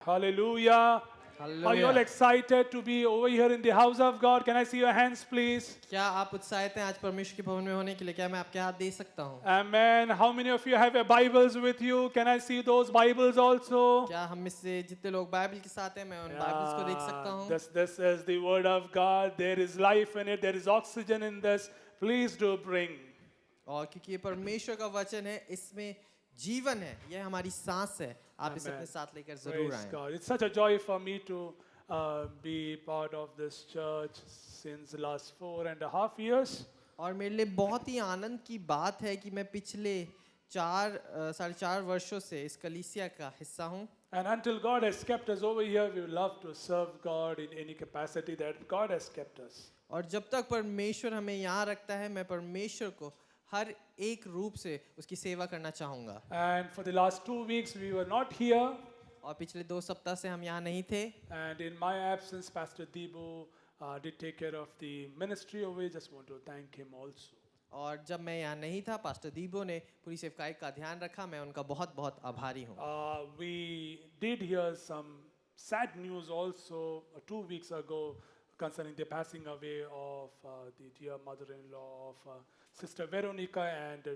Hallelujah. Are you all Hallelujah. excited to be over here in the house of God? Can I see your hands, please? क्या आप उत्साहित हैं आज परमेश्वर के भवन में होने के लिए? क्या मैं आपके हाथ दे सकता हूँ? Amen. How many of you have your Bibles with you? Can I see those Bibles also? क्या हम में से जितने लोग बाइबल के साथ हैं, मैं उन बाइबल्स को देख सकता हूँ? This is the Word of God. There is life in it. There is oxygen in this. Please do bring. और क्योंकि ये परमेश्वर का वचन है, इसमें जीवन है, ये हमारी सांस है, आप इसे अपने साथ लेकर जरूर Praise आएं। God. It's such a joy for me to be part of this church since the last 4.5 years. और मेरे लिए बहुत ही आनंद की बात है कि मैं पिछले 4.5 वर्षों से इस कलीसिया का हिस्सा हूँ। And until God has kept us over here, we would love to serve God in any capacity that God has kept us. और जब तक परमेश्वर हमें यहाँ रखता है, मैं परमेश्वर को हर एक रूप से उसकी सेवा करना चाहूँगा। And for the last 2 weeks, we were not here. और पिछले 2 सप्ताह से हम यहाँ नहीं थे। And in my absence, Pastor Deebu did take care of the ministry over here. Just want to thank him also. और जब मैं यहाँ नहीं था, पास्टर दीबो ने पूरी सेवकाई का ध्यान रखा, मैं उनका बहुत बहुत आभारी हूँ। We did hear some sad news also 2 weeks ago concerning the passing away of the dear mother-in-law of Sister Veronica and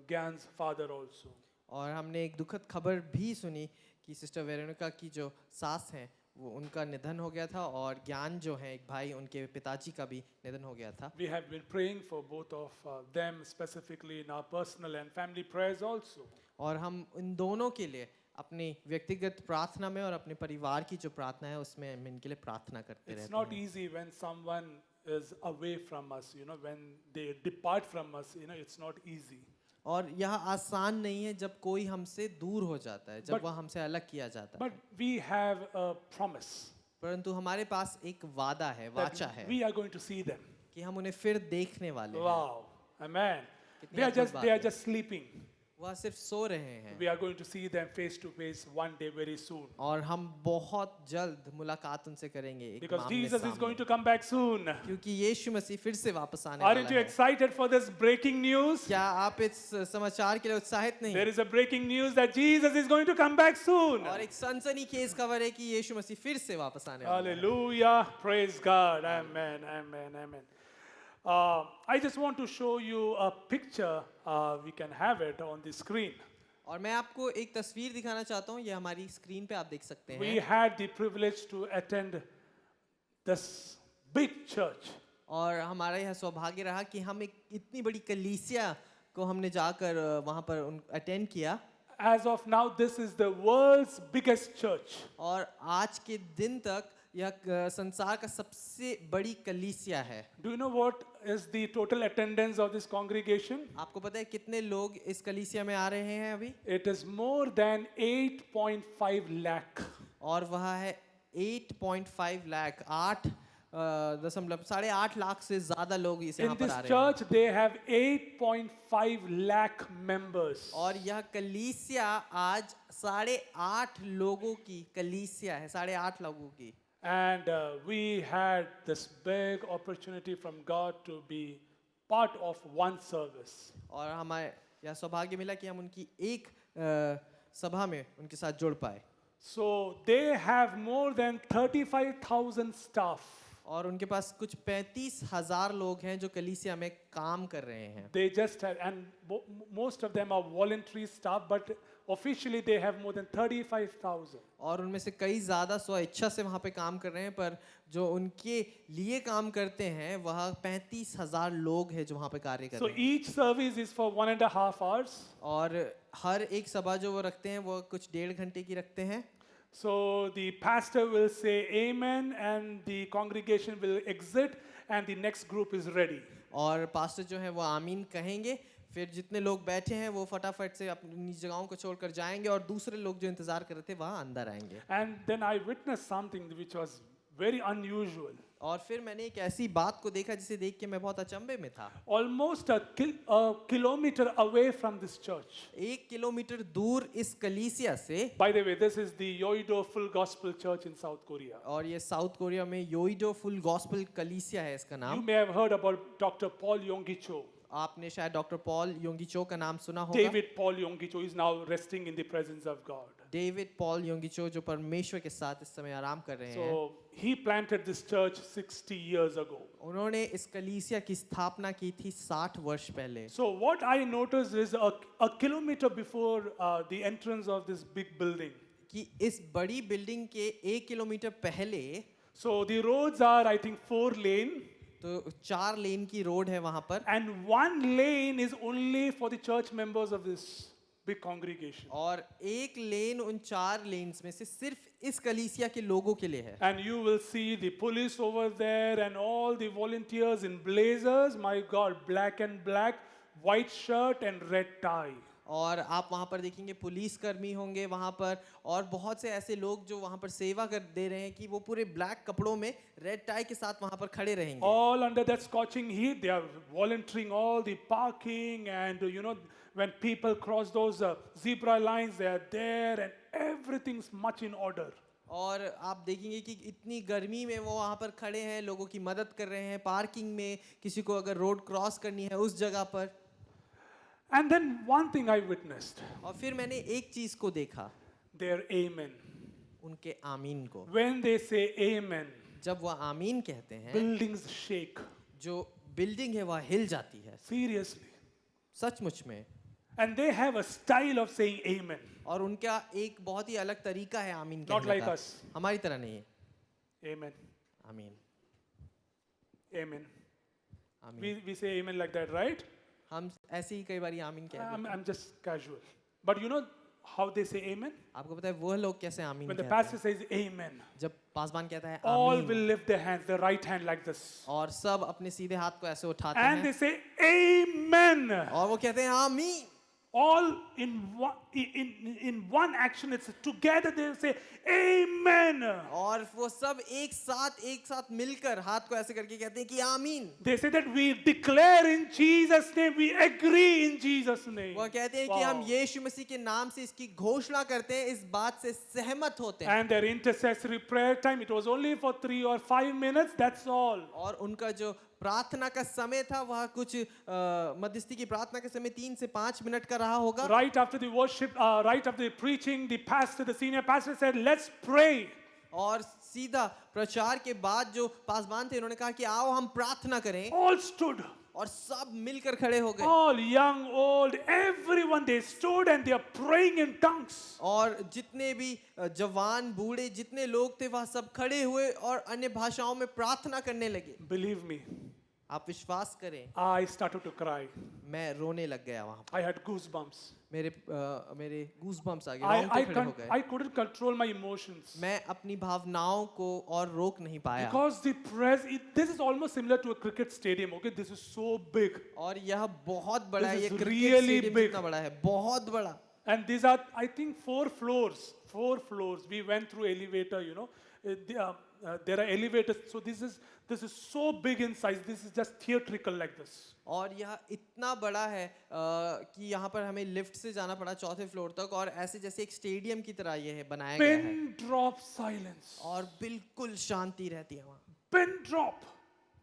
Gyan's father also. और हमने एक दुखद खबर भी सुनी कि सिस्टर वेरोनिका की जो सास हैं, वो उनका निधन हो गया था, और ज्ञान जो है एक भाई, उनके पिताजी का भी निधन हो गया था। We have been praying for both of them specifically in our personal and family prayers also. और हम इन दोनों के लिए अपनी व्यक्तिगत प्रार्थना में और अपने परिवार की जो प्रार्थना है उसमें हम इनके लिए प्रार्थना करते It's रहते not हैं। easy when someone is away from us, when they depart from us, it's not easy. और यह आसान नहीं है जब कोई हमसे दूर हो जाता है, जब वह हमसे अलग किया जाता है। But we have a promise परंतु हमारे पास एक वादा है, वाचा that है we are going to see them. कि हम उन्हें फिर देखने वाले हैं। Wow. Amen. कितनी They are अद्भुत just बात they are है। just sleeping. वह सिर्फ सो रहे हैं। We are going to see them face to face one day very soon. और हम बहुत जल्द मुलाकात उनसे करेंगे एक Because आमने Jesus is सामने। going to come back soon. क्योंकि यीशु मसीह फिर से वापस आने Aren't वाला you है। excited for this breaking news? क्या आप इस समाचार के लिए उत्साहित नहीं? There is a breaking news that Jesus is going to come back soon. और एक सनसनीखेज खबर है कि यीशु मसीह फिर से वापस आने वाला है। Hallelujah. Praise God. Amen. Amen. Amen. I just want to show you a picture. We can have it on the screen. और मैं आपको एक तस्वीर दिखाना चाहता हूँ, ये हमारी स्क्रीन पे आप देख सकते We हैं। had the privilege to attend this big church. और हमारा यह सौभाग्य रहा कि हम एक इतनी बड़ी कलीसिया को हमने जाकर वहाँ पर अटेंड किया। As of now, this is the world's biggest church. और आज के दिन तक यह संसार का सबसे बड़ी कलीसिया है। Do you know what is the total attendance of this congregation? आपको पता है कितने लोग इस कलीसिया में आ रहे हैं अभी? It is more than 8.5 lakh. और वह है 8.5 लाख, 8.8 लाख से ज्यादा लोग इस यहाँ In पर this आ रहे हैं। church, they have 8.5 lakh members. और यह कलीसिया आज 8.5 लोगों की कलीसिया है, 8.5 लोगों की। And we had this big opportunity from God to be part of one service. और हमारे यह सौभाग्य मिला कि हम उनकी एक सभा में उनके साथ जुड़ पाए। So they have more than 35,000 staff. और उनके पास कुछ 35,000 लोग हैं जो कलीसिया में काम कर रहे हैं। They just have, and most of them are voluntary staff, but officially they have more than 35,000. और उनमें से कई ज़्यादा स्व इच्छा से वहाँ पे काम कर रहे हैं, पर जो उनके लिए काम करते हैं वह 35,000 लोग हैं जो वहाँ पे कार्य कर So रहे हैं। each service is for 1.5 hours. और हर एक सभा जो वो रखते हैं वो कुछ 1.5 घंटे की रखते हैं। So the pastor will say amen and the congregation will exit and the next group is ready. और पास्टर जो है वो आमीन कहेंगे, फिर जितने लोग बैठे हैं वो फटाफट से अपनी जगहों को छोड़कर जाएंगे और दूसरे लोग जो इंतजार कर रहे थे वहाँ अंदर आएंगे। And then I witnessed something which was very unusual. और फिर मैंने एक ऐसी बात को देखा जिसे देख के मैं बहुत अचंभे में था। Almost a kilometer away from this church. 1 kilometre दूर इस कलीसिया से, By the way, this is the Yoido Full Gospel Church in South Korea. और ये साउथ कोरिया में योइडो फुल गॉस्पेल कलीसिया है इसका You नाम। may have heard about Dr. Paul Yonggi-cho. आपने शायद डॉक्टर पॉल योंगी चो का नाम सुना होगा। David Paul Yonggi-cho is now resting in the presence of God. David Paul Yonggi Cho जो परमेश्वर के साथ इस समय आराम कर रहे हैं, So he planted this church 60 years ago. उन्होंने इस कलीसिया की स्थापना की थी 60 वर्ष पहले। So what I noticed is a kilometer before the entrance of this big building. कि इस बड़ी बिल्डिंग के 1 किलोमीटर पहले So the roads are, I think, 4 lane, तो 4 लेन की रोड है वहां पर, and 1 lane is only for the church members of this big congregation. और एक लेन उन 4 लेन्स में से सिर्फ इस कलीसिया के लोगों के लिए है। And you will see the police over there and all the volunteers in blazers, my God, black and black, white shirt and red tie. और आप वहां पर देखेंगे पुलिस कर्मी होंगे वहां पर, और बहुत से ऐसे लोग जो वहां पर सेवा कर दे रहे हैं कि वो पूरे ब्लैक कपड़ों में रेड टाई के साथ वहां पर खड़े रहेंगे। All under that scorching heat, they are volunteering all the parking, and when people cross those zebra lines, they are there, and everything's much in order. और आप देखेंगे कि इतनी गर्मी में वो वहाँ पर खड़े हैं, लोगों की मदद कर रहे हैं पार्किंग में, किसी को अगर रोड क्रॉस करनी है उस जगह पर। And then one thing I witnessed, और फिर मैंने एक चीज को देखा, their amen. उनके आमीन को। When they say amen, जब वह आमीन कहते हैं, buildings shake. जो बिल्डिंग है वह हिल जाती है, Seriously. सचमुच में। And they have a style of saying amen. और उनका एक बहुत ही अलग तरीका है आमीन Not कहने like का, us. हमारी तरह नहीं है। Amen. आमीन, Amen. आमीन। We say amen like that, right? हम ऐसे ही कई बार आमीन कहते हैं। I'm just casual. But you know how they say amen? आपको पता है वह लोग कैसे आमीन When the कहते pastor हैं? says amen, जब पासवान कहता है all आमीन, will lift their hands, their right hand like this. और सब अपने सीधे हाथ को ऐसे उठाते And हैं they say amen. और वो कहते हैं आमीन। All in one action, it's together they say amen. और वो सब एक साथ मिलकर हाथ को ऐसे करके कहते हैं कि आमीन। They say that we declare in Jesus' name, we agree in Jesus' name. वो कहते हैं कि हम यीशु मसीह के नाम से इसकी घोषणा करते हैं, इस बात से सहमत होते हैं। And their intercessory prayer time, it was only for 3 or 5 minutes, that's all. और उनका जो प्रार्थना का समय था वह कुछ मध्यस्थी की प्रार्थना के समय 3 से 5 मिनट का रहा होगा। Right after the worship, right after the preaching, the pastor, the senior pastor said, let's pray. और सीधा प्रचार के बाद जो पासवान थे उन्होंने कहा कि आओ हम प्रार्थना करें, All stood. और सब मिलकर खड़े हो गए। All young, old, everyone, they stood and they are praying in tongues. और जितने भी जवान बूढ़े जितने लोग थे वह सब खड़े हुए और अन्य भाषाओं में प्रार्थना करने लगे। Believe me, आप विश्वास करें, I started to cry. मैं रोने लग गया वहां पर। I had goosebumps. मेरे गूज़बम्प्स आ गए, रोंगटे खड़े हो गए। I couldn't control my emotions. मैं अपनी भावनाओं को और रोक नहीं पाया। Because this is almost similar to a cricket stadium, okay? This is so big. और यह बहुत बड़ा है, This ये is cricket really stadium big. जितना बड़ा है, बहुत बड़ा। And these are, I think, 4 floors. 4 floors. We went through elevator, there are elevators. So this is so big in size. This is just theatrical like this. और यह इतना बड़ा है कि यहाँ पर हमें लिफ्ट से जाना पड़ा 4थे फ्लोर तक, और ऐसे जैसे एक स्टेडियम की तरह ये है बनाया गया है। Pin drop silence. और बिल्कुल शांति रहती है वहाँ, Pin drop.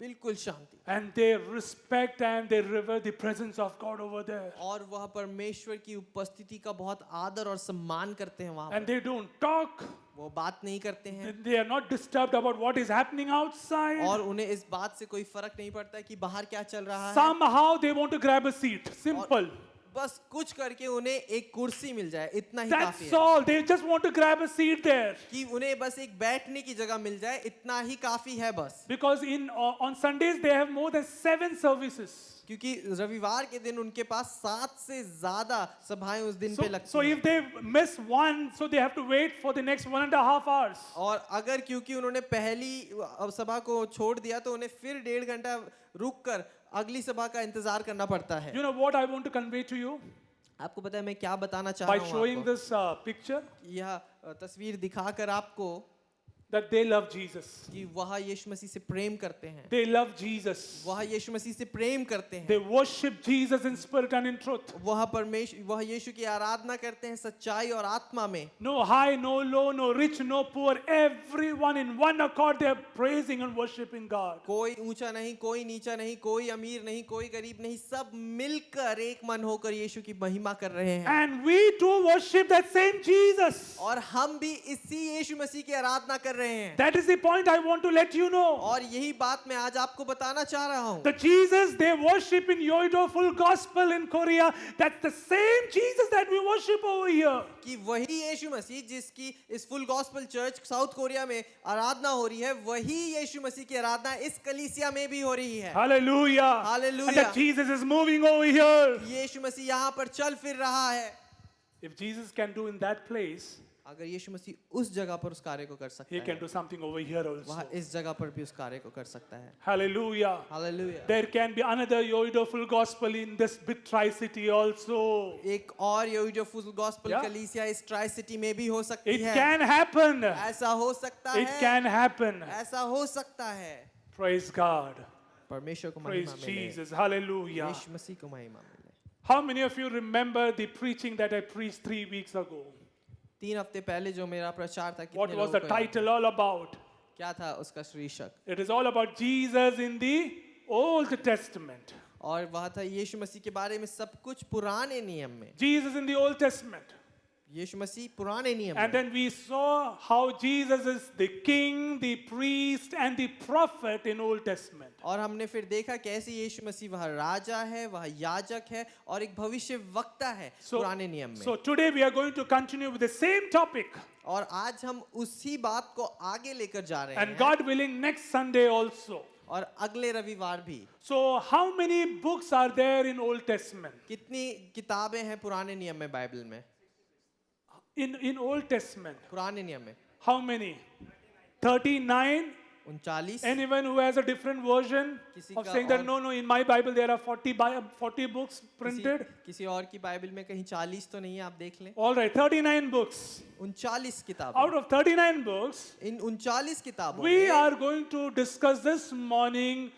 बिल्कुल शांति। And they respect and they revere the presence of God over there. और वह परमेश्वर की उपस्थिति का बहुत आदर और सम्मान करते हैं वहाँ And पर। they don't talk. वो बात नहीं करते हैं, They are not disturbed about what is happening outside. और उन्हें इस बात से कोई फर्क नहीं पड़ता है कि बाहर क्या चल रहा है। Somehow they want to grab a seat. Simple. बस कुछ करके उन्हें एक कुर्सी मिल जाए, इतना ही काफी That's है। all. They just want to grab a seat there. कि उन्हें बस एक बैठने की जगह मिल जाए, इतना ही काफी है बस। Because on Sundays they have more than 7 services. क्योंकि रविवार के दिन उनके पास 7 से ज्यादा सभाएं उस दिन पे लगती So हैं। if they miss one, so they have to wait for the next 1.5 hours. और अगर क्योंकि उन्होंने पहली सभा को छोड़ दिया तो उन्हें फिर 1.5 घंटा रुक कर अगली सभा का इंतजार करना पड़ता है। You know what I want to convey to you? आपको पता है मैं क्या बताना चाह By रहा हूँ showing आपको? this picture, यह तस्वीर दिखाकर आपको, that they love Jesus. कि वह यीशु मसीह से प्रेम करते हैं, They love Jesus. वह यीशु मसीह से प्रेम करते हैं, They worship Jesus in spirit and in truth. वह यीशु की आराधना करते हैं सच्चाई और आत्मा में। No high, no low, no rich, no poor. Everyone in one accord, they are praising and worshiping God. कोई ऊंचा नहीं, कोई नीचा नहीं, कोई अमीर नहीं, कोई गरीब नहीं, सब मिलकर एक मन होकर यीशु की महिमा कर रहे हैं। And we too worship that same Jesus. और हम भी इसी यीशु मसीह की आराधना कर रहे हैं। That is the point I want to let you know. और यही बात मैं आज आपको बताना चाह रहा हूँ। The Jesus they worship in Yoido Full Gospel in Korea, that's the same Jesus that we worship over here. कि वही यीशु मसीह जिसकी इस full gospel church south Korea में आराधना हो रही है, वही यीशु मसीह की आराधना इस कलीसिया में भी हो रही है। Hallelujah. Hallelujah. And that Jesus is moving over here. यीशु मसीह यहाँ पर चल फिर रहा है। If Jesus can do in that place, अगर यीशु मसीह उस जगह पर उस कार्य को कर सकता he can है, do something over here वह also. इस जगह पर भी उस कार्य को कर सकता है। Hallelujah. Hallelujah. There can be another Yoido Full Gospel in this big Tri-City also. एक और योइडो फुल गॉस्पेल Yeah. कलीसिया इस ट्राई सिटी में भी हो सकती It है। can happen. ऐसा हो सकता It है, can happen. ऐसा हो सकता है। Praise God. परमेश्वर को Praise महिमा मिले, Jesus. Hallelujah. यीशु मसीह को महिमा मिले। How many of you remember the preaching that I preached 3 weeks ago? 3 हफ्ते पहले जो मेरा प्रचार था, What कितने was the लोगों को याद title all about? है? क्या था उसका शीर्षक? It is all about Jesus in the Old Testament. और वह था यीशु मसीह के बारे में सब कुछ पुराने नियम में। Jesus in the Old Testament. यीशु मसीह पुराने नियम And में। then we saw how Jesus is the king, the priest, and the prophet in Old Testament. और हमने फिर देखा कैसे यीशु मसीह वह राजा है, वह याजक है और एक भविष्य वक्ता है पुराने नियम में। So today we are going to continue with the same topic. और आज हम उसी बात को आगे लेकर जा रहे And हैं, God willing, next Sunday also. और अगले रविवार भी। So how many books are there in Old Testament? कितनी किताबें हैं पुराने नियम में बाइबल में? In Old Testament, पुराने नियम में how many? 39? 39। Anyone who has a different version किसी of का saying that और- no, in my Bible there are 40 books printed? किसी और की बाइबल में कहीं 40 तो नहीं है, आप देख लें। All right, 39 books. 39 किताबें। Out of 39 books, इन 39 किताबों we में are going to discuss this morning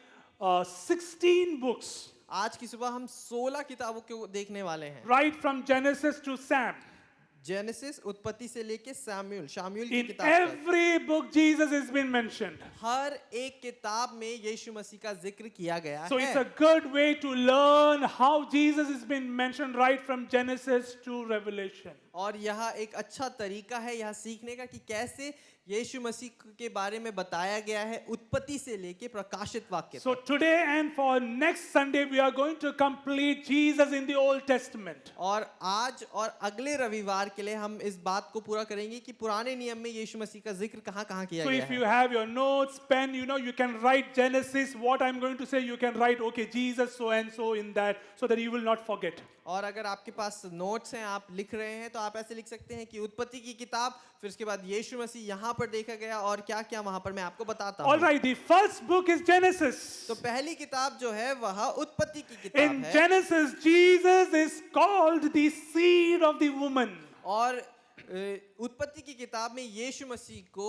16 books, आज की सुबह हम 16 किताबों को देखने वाले हैं। right from Genesis to Sam. Genesis उत्पत्ति से लेके शामूएल की In किताब तक। every book, Jesus has been mentioned. हर एक किताब में यीशु मसीह का जिक्र किया गया So है। it's a good way to learn how Jesus has been mentioned right from Genesis to Revelation. और यह एक अच्छा तरीका है यह सीखने का कि कैसे यीशु मसीह के बारे में बताया गया है उत्पत्ति से लेके प्रकाशित वाक्य So तक। today and for next Sunday, we are going to complete Jesus in the Old Testament. और आज और अगले रविवार के लिए हम इस बात को पूरा करेंगे कि पुराने नियम में यीशु मसीह का जिक्र कहाँ-कहाँ किया So गया if you है। have your notes, pen, you can write Genesis. What I'm going to say, you can write, okay, Jesus so and so in that, so that you will not forget. और अगर आपके पास notes हैं, आप लिख रहे हैं, तो आप ऐसे लिख सकते हैं कि उत्पत्ति की किताब, फिर उसके बाद यीशु मसीह यहाँ पर देखा गया और क्या-क्या वहाँ पर मैं आपको बताता All हूँ। right, the first book is Genesis. तो पहली किताब जो है वह उत्पत्ति की किताब In है। Genesis, Jesus is called the seed of the woman. और उत्पत्ति की किताब में यीशु मसीह को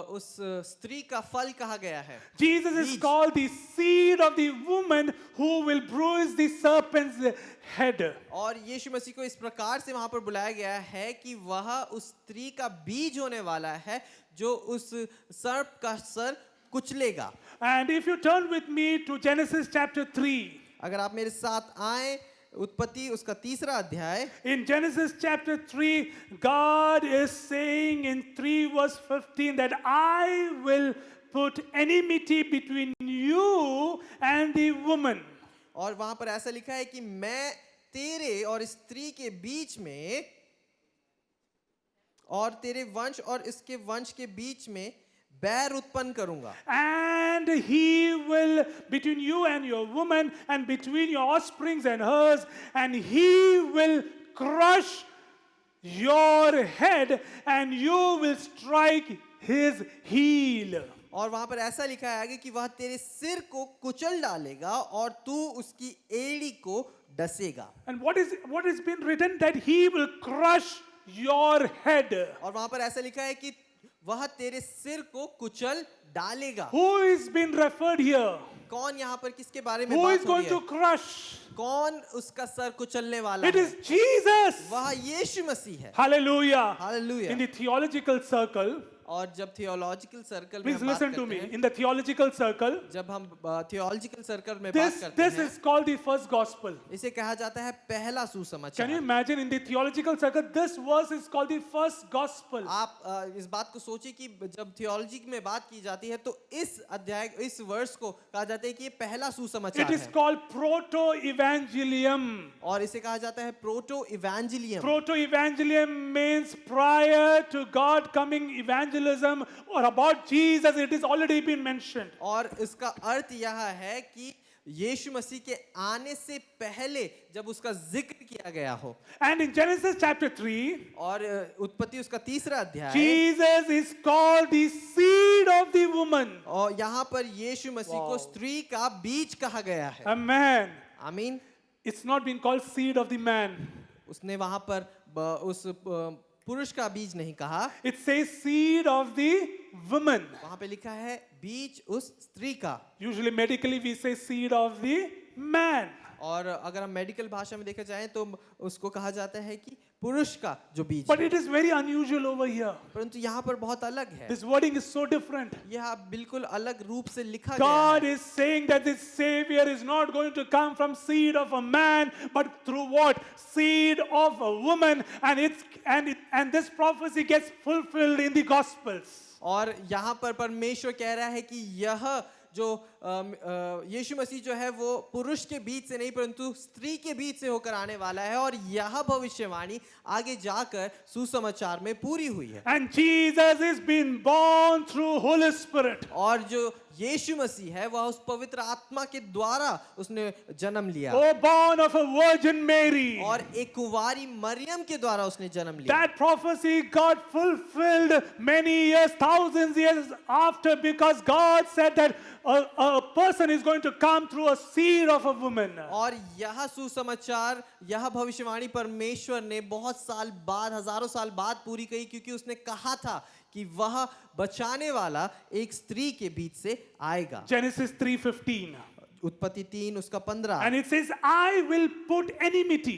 उस स्त्री का फल कहा गया है। Jesus is Beach. called the seed of the woman who will bruise the serpent's head. और यीशु मसीह को इस प्रकार से वहां पर बुलाया गया है कि वह उस स्त्री का बीज होने वाला है जो उस सर्प का sir कुचलेगा। And if you turn with me to Genesis chapter 3, अगर आप मेरे साथ आए उत्पत्ति उसका 3रा अध्याय, in Genesis chapter 3, God is saying in 3 verse 15 that I will put enmity between you and the woman. और वहां पर ऐसा लिखा है कि मैं तेरे और स्त्री के बीच में और तेरे वंश और इसके वंश के बीच में बैर उत्पन्न करूंगा। And he will, between you and your woman, and between your offsprings and hers, and he will crush your head, and you will strike his heel. और वहां पर ऐसा लिखा है आगे कि वह तेरे सिर को कुचल डालेगा और तू उसकी एड़ी को डसेगा। And what is been written that he will crush your head. और वहां पर ऐसा लिखा है कि वह तेरे सिर को कुचल डालेगा। Who is being referred here? कौन यहाँ पर किसके बारे में Who बात is हो going रही to है? crush? कौन उसका सर कुचलने वाला It है? is Jesus. वह यीशु मसीह है। Hallelujah. Hallelujah. In the theological circle, और जब थियोलॉजिकल सर्कल में please हम बात listen to करते me. हैं, In the theological circle, जब हम थियोलॉजिकल सर्कल में बात करते this हैं, is called the first gospel. इसे कहा जाता है पहला Can you सुसमाचार। imagine in the theological circle, this verse is called the first gospel. आप इस बात को सोचिए कि जब थियोलॉजी में बात की जाती है तो इस अध्याय इस वर्ष को कहा जाता है कि ये पहला It सुसमाचार is है called proto-evangelium. और इसे कहा जाता है proto इवेंजलियम। Proto-evangelium means prior to God coming evangelism or about Jesus, it is already been mentioned. और इसका अर्थ यह है कि यीशु मसीह के आने से पहले जब उसका जिक्र किया गया हो। And in Genesis chapter 3, और उत्पत्ति उसका तीसरा अध्याय, Jesus is called the seed of the woman. और यहाँ पर यीशु मसीह को Wow. स्त्री का बीज कहा गया है। A man. आमीन। It's not been called seed of the man. उसने वहां पर उस पुरुष का बीज नहीं कहा, It says seed of the woman. वहां पे लिखा है बीज उस स्त्री का। Usually medically we say seed of the man. और अगर हम मेडिकल भाषा में देखा जाए तो उसको कहा जाता है कि पुरुष का जो बीज But है। it is very unusual over here. परंतु यहाँ पर बहुत अलग है, This wording is so different. यह बिल्कुल अलग रूप से लिखा God गया है। is saying that this Savior is not going to come from seed of a man, but through what? Seed of a woman. And this prophecy gets fulfilled in the Gospels. और यहाँ पर परमेश्वर कह रहा है कि यह जो यीशु मसीह जो है वो पुरुष के बीच से नहीं परंतु स्त्री के बीच से होकर आने वाला है और यह भविष्यवाणी आगे जाकर सुसमाचार में पूरी हुई है। And Jesus is being born through Holy Spirit. और जो यीशु मसीह है वह उस पवित्र आत्मा के द्वारा उसने जन्म लिया Oh, born of a Virgin Mary. और एक कुंवारी मरियम के द्वारा उसने जन्म लिया। That prophecy got fulfilled many years, thousands years after, because God said that a person is going to come through a seed of a woman. और यह सुसमाचार यह भविष्यवाणी परमेश्वर ने बहुत साल बाद हजारों साल बाद पूरी की क्योंकि उसने कहा था कि वह बचाने वाला एक स्त्री के बीच से आएगा। Genesis 3:15. उत्पत्ति 3 उसका 15। And it says, I will put enmity.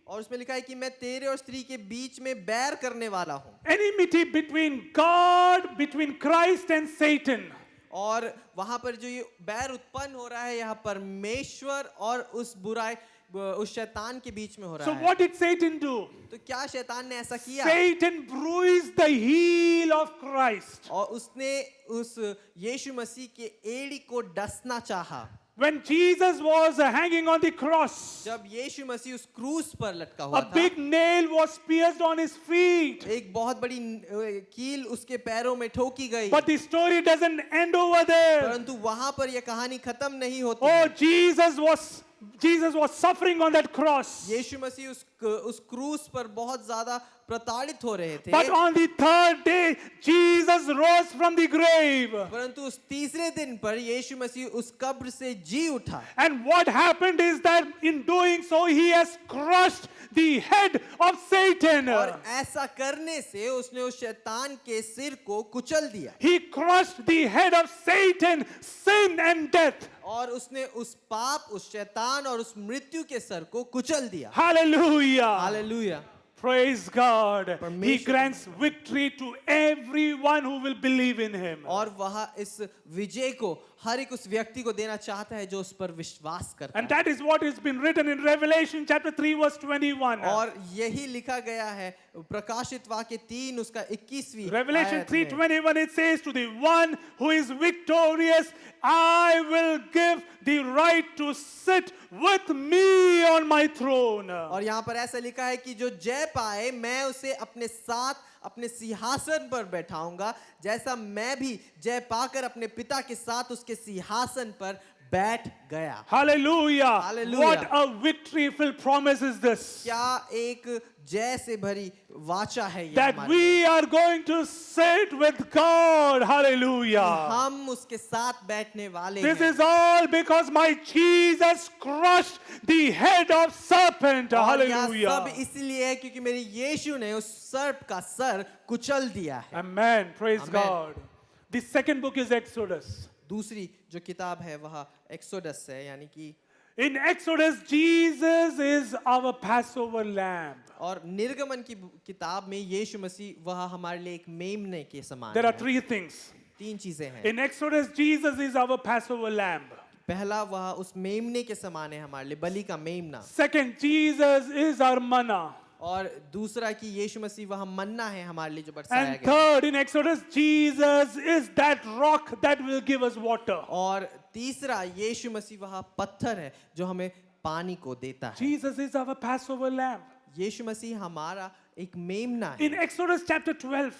और उसमें लिखा है कि मैं तेरे और स्त्री के बीच में बैर करने वाला हूँ। Enmity between God, between Christ and Satan. और वहां पर जो ये बैर उत्पन्न हो रहा है यहाँ परमेश्वर और उस बुराई उस शैतान के बीच में हो रहा So है। what did Satan do? तो क्या शैतान ने ऐसा किया? Satan bruised the heel of Christ. और उसने उस यीशु मसीह के एड़ी को डसना चाहा। When Jesus was hanging on the cross, जब यीशु मसीह उस क्रूस पर लटका हुआ a था, big nail was pierced on his feet. एक बहुत बड़ी कील उसके पैरों में ठोकी गई। But the story doesn't end over there. परंतु वहां पर यह कहानी खत्म नहीं होती Oh, है। Jesus was suffering on that cross. यीशु मसीह उस क्रूस पर बहुत ज्यादा प्रताड़ित हो रहे थे। But on the third day, Jesus rose from the grave. परंतु उस तीसरे दिन पर यीशु मसीह उस कब्र से जी उठा। And what happened is that in doing so, he has crushed the head of Satan. और ऐसा करने से उसने उस शैतान के सिर को कुचल दिया। He crushed the head of Satan, sin and death. और उसने उस पाप उस शैतान और उस मृत्यु के सर को कुचल दिया। Hallelujah. Hallelujah. Praise God. He परमेश्वर- grants victory to everyone who will believe in him. और वह इस विजय को हर एक उस व्यक्ति को देना चाहता है जो उस पर विश्वास करता And है। that is what has been written in Revelation chapter 3 verse 21. और यही लिखा गया है प्रकाशित वाक्य 3 उसका 21वीं Revelation आयत में। 3:21, it says, to the one who is victorious, I will give the right to sit with me on my throne. और यहाँ पर ऐसा लिखा है कि जो जय पाए मैं उसे अपने साथ अपने सिंहासन पर बैठाऊंगा जैसा मैं भी जय पाकर अपने पिता के साथ उसके सिंहासन पर बैठ गया। Hallelujah. Hallelujah. What a victory-filled promise is this? क्या एक जय से भरी वाचा है ये That हमारे we are going to sit with God. Hallelujah. हम उसके साथ बैठने वाले This हैं। is all because my Jesus crushed the head of serpent. और यह Hallelujah. सब इसलिए है क्योंकि मेरे यीशु ने उस सर्प का सर कुचल दिया है। Amen. Praise Amen. God. The second book is Exodus. दूसरी जो किताब है वह एक्सोडस है, यानी कि In Exodus, Jesus is our Passover lamb. और निर्गमन की किताब में यीशु मसीह वह हमारे लिए एक मेमने के समान There are है। three things. तीन चीजें हैं। In Exodus, Jesus is our Passover lamb. पहला वह उस मेमने के समान है हमारे लिए, बलि का मेमना। Second, Jesus is our manna. और दूसरा कि यीशु मसीह वह मन्ना है हमारे लिए जो बरसाया And गया। third, in Exodus, Jesus is that rock that will give us water. और तीसरा यीशु मसीह वह पत्थर है जो हमें पानी को देता है। Jesus is our Passover lamb. यीशु मसीह हमारा एक मेमना है। In Exodus chapter 12,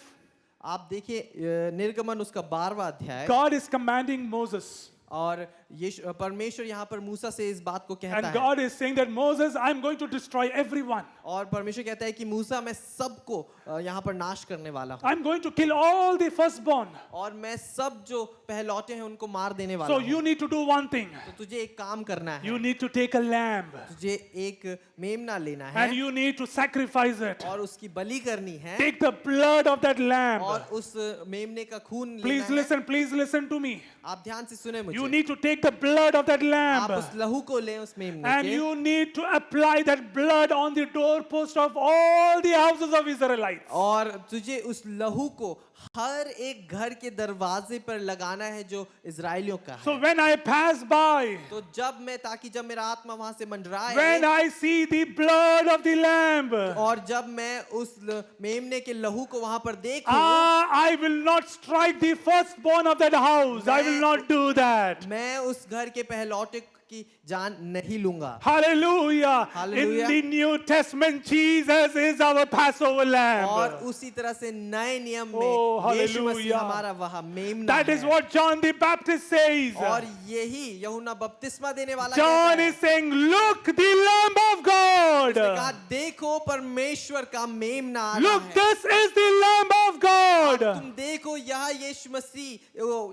आप देखिए निर्गमन उसका 12वां अध्याय, God is commanding Moses. और यीशु परमेश्वर यहाँ पर मूसा से इस बात को कहता And है, God is saying that Moses, I'm going to destroy everyone. और परमेश्वर कहता है कि मूसा मैं सबको यहाँ पर नाश करने वाला हूँ, I'm going to kill all the firstborn. और मैं सब जो पहलौटे हैं उनको मार देने वाला So हूँ। you need to do one thing. तो तुझे एक काम करना है, You need to take a lamb तुझे एक मेमना लेना है and you need to sacrifice it. और उसकी बलि करनी है, Take the blood of that lamb. और उस मेमने का खून Please लेना है। please listen to me. आप ध्यान से सुने You मुझे, need to take the blood of that आप lamb उस लहू को लें उस मेमने and के, you need to apply that blood on the doorpost of all the houses of Israelites. और तुझे उस लहू को हर एक घर के दरवाजे पर लगाना है जो इजरायलियों का So है। when I pass by, तो जब मेरा आत्मा वहां से मंडराए, when I see the blood of the lamb, और जब मैं उस मेमने के लहू को वहां पर देखूं, I will not strike the firstborn of that house. I will not do that. मैं उस घर के पहलौटे की जान नहीं लूंगा। Hallelujah. Hallelujah. In the New Testament, Jesus is our Passover और lamb. उसी तरह से नए नियम में Oh, यीशु मसीह hallelujah. हमारा वह मेमना That is है। what John the Baptist says. और यही यूहन्ना बपतिस्मा देने वाला John कहता है। is saying, look, the Lamb of उसने God. कहा देखो परमेश्वर का मेमना आ रहा Look, है। this is the Lamb of God तुम देखो यह यीशु मसीह,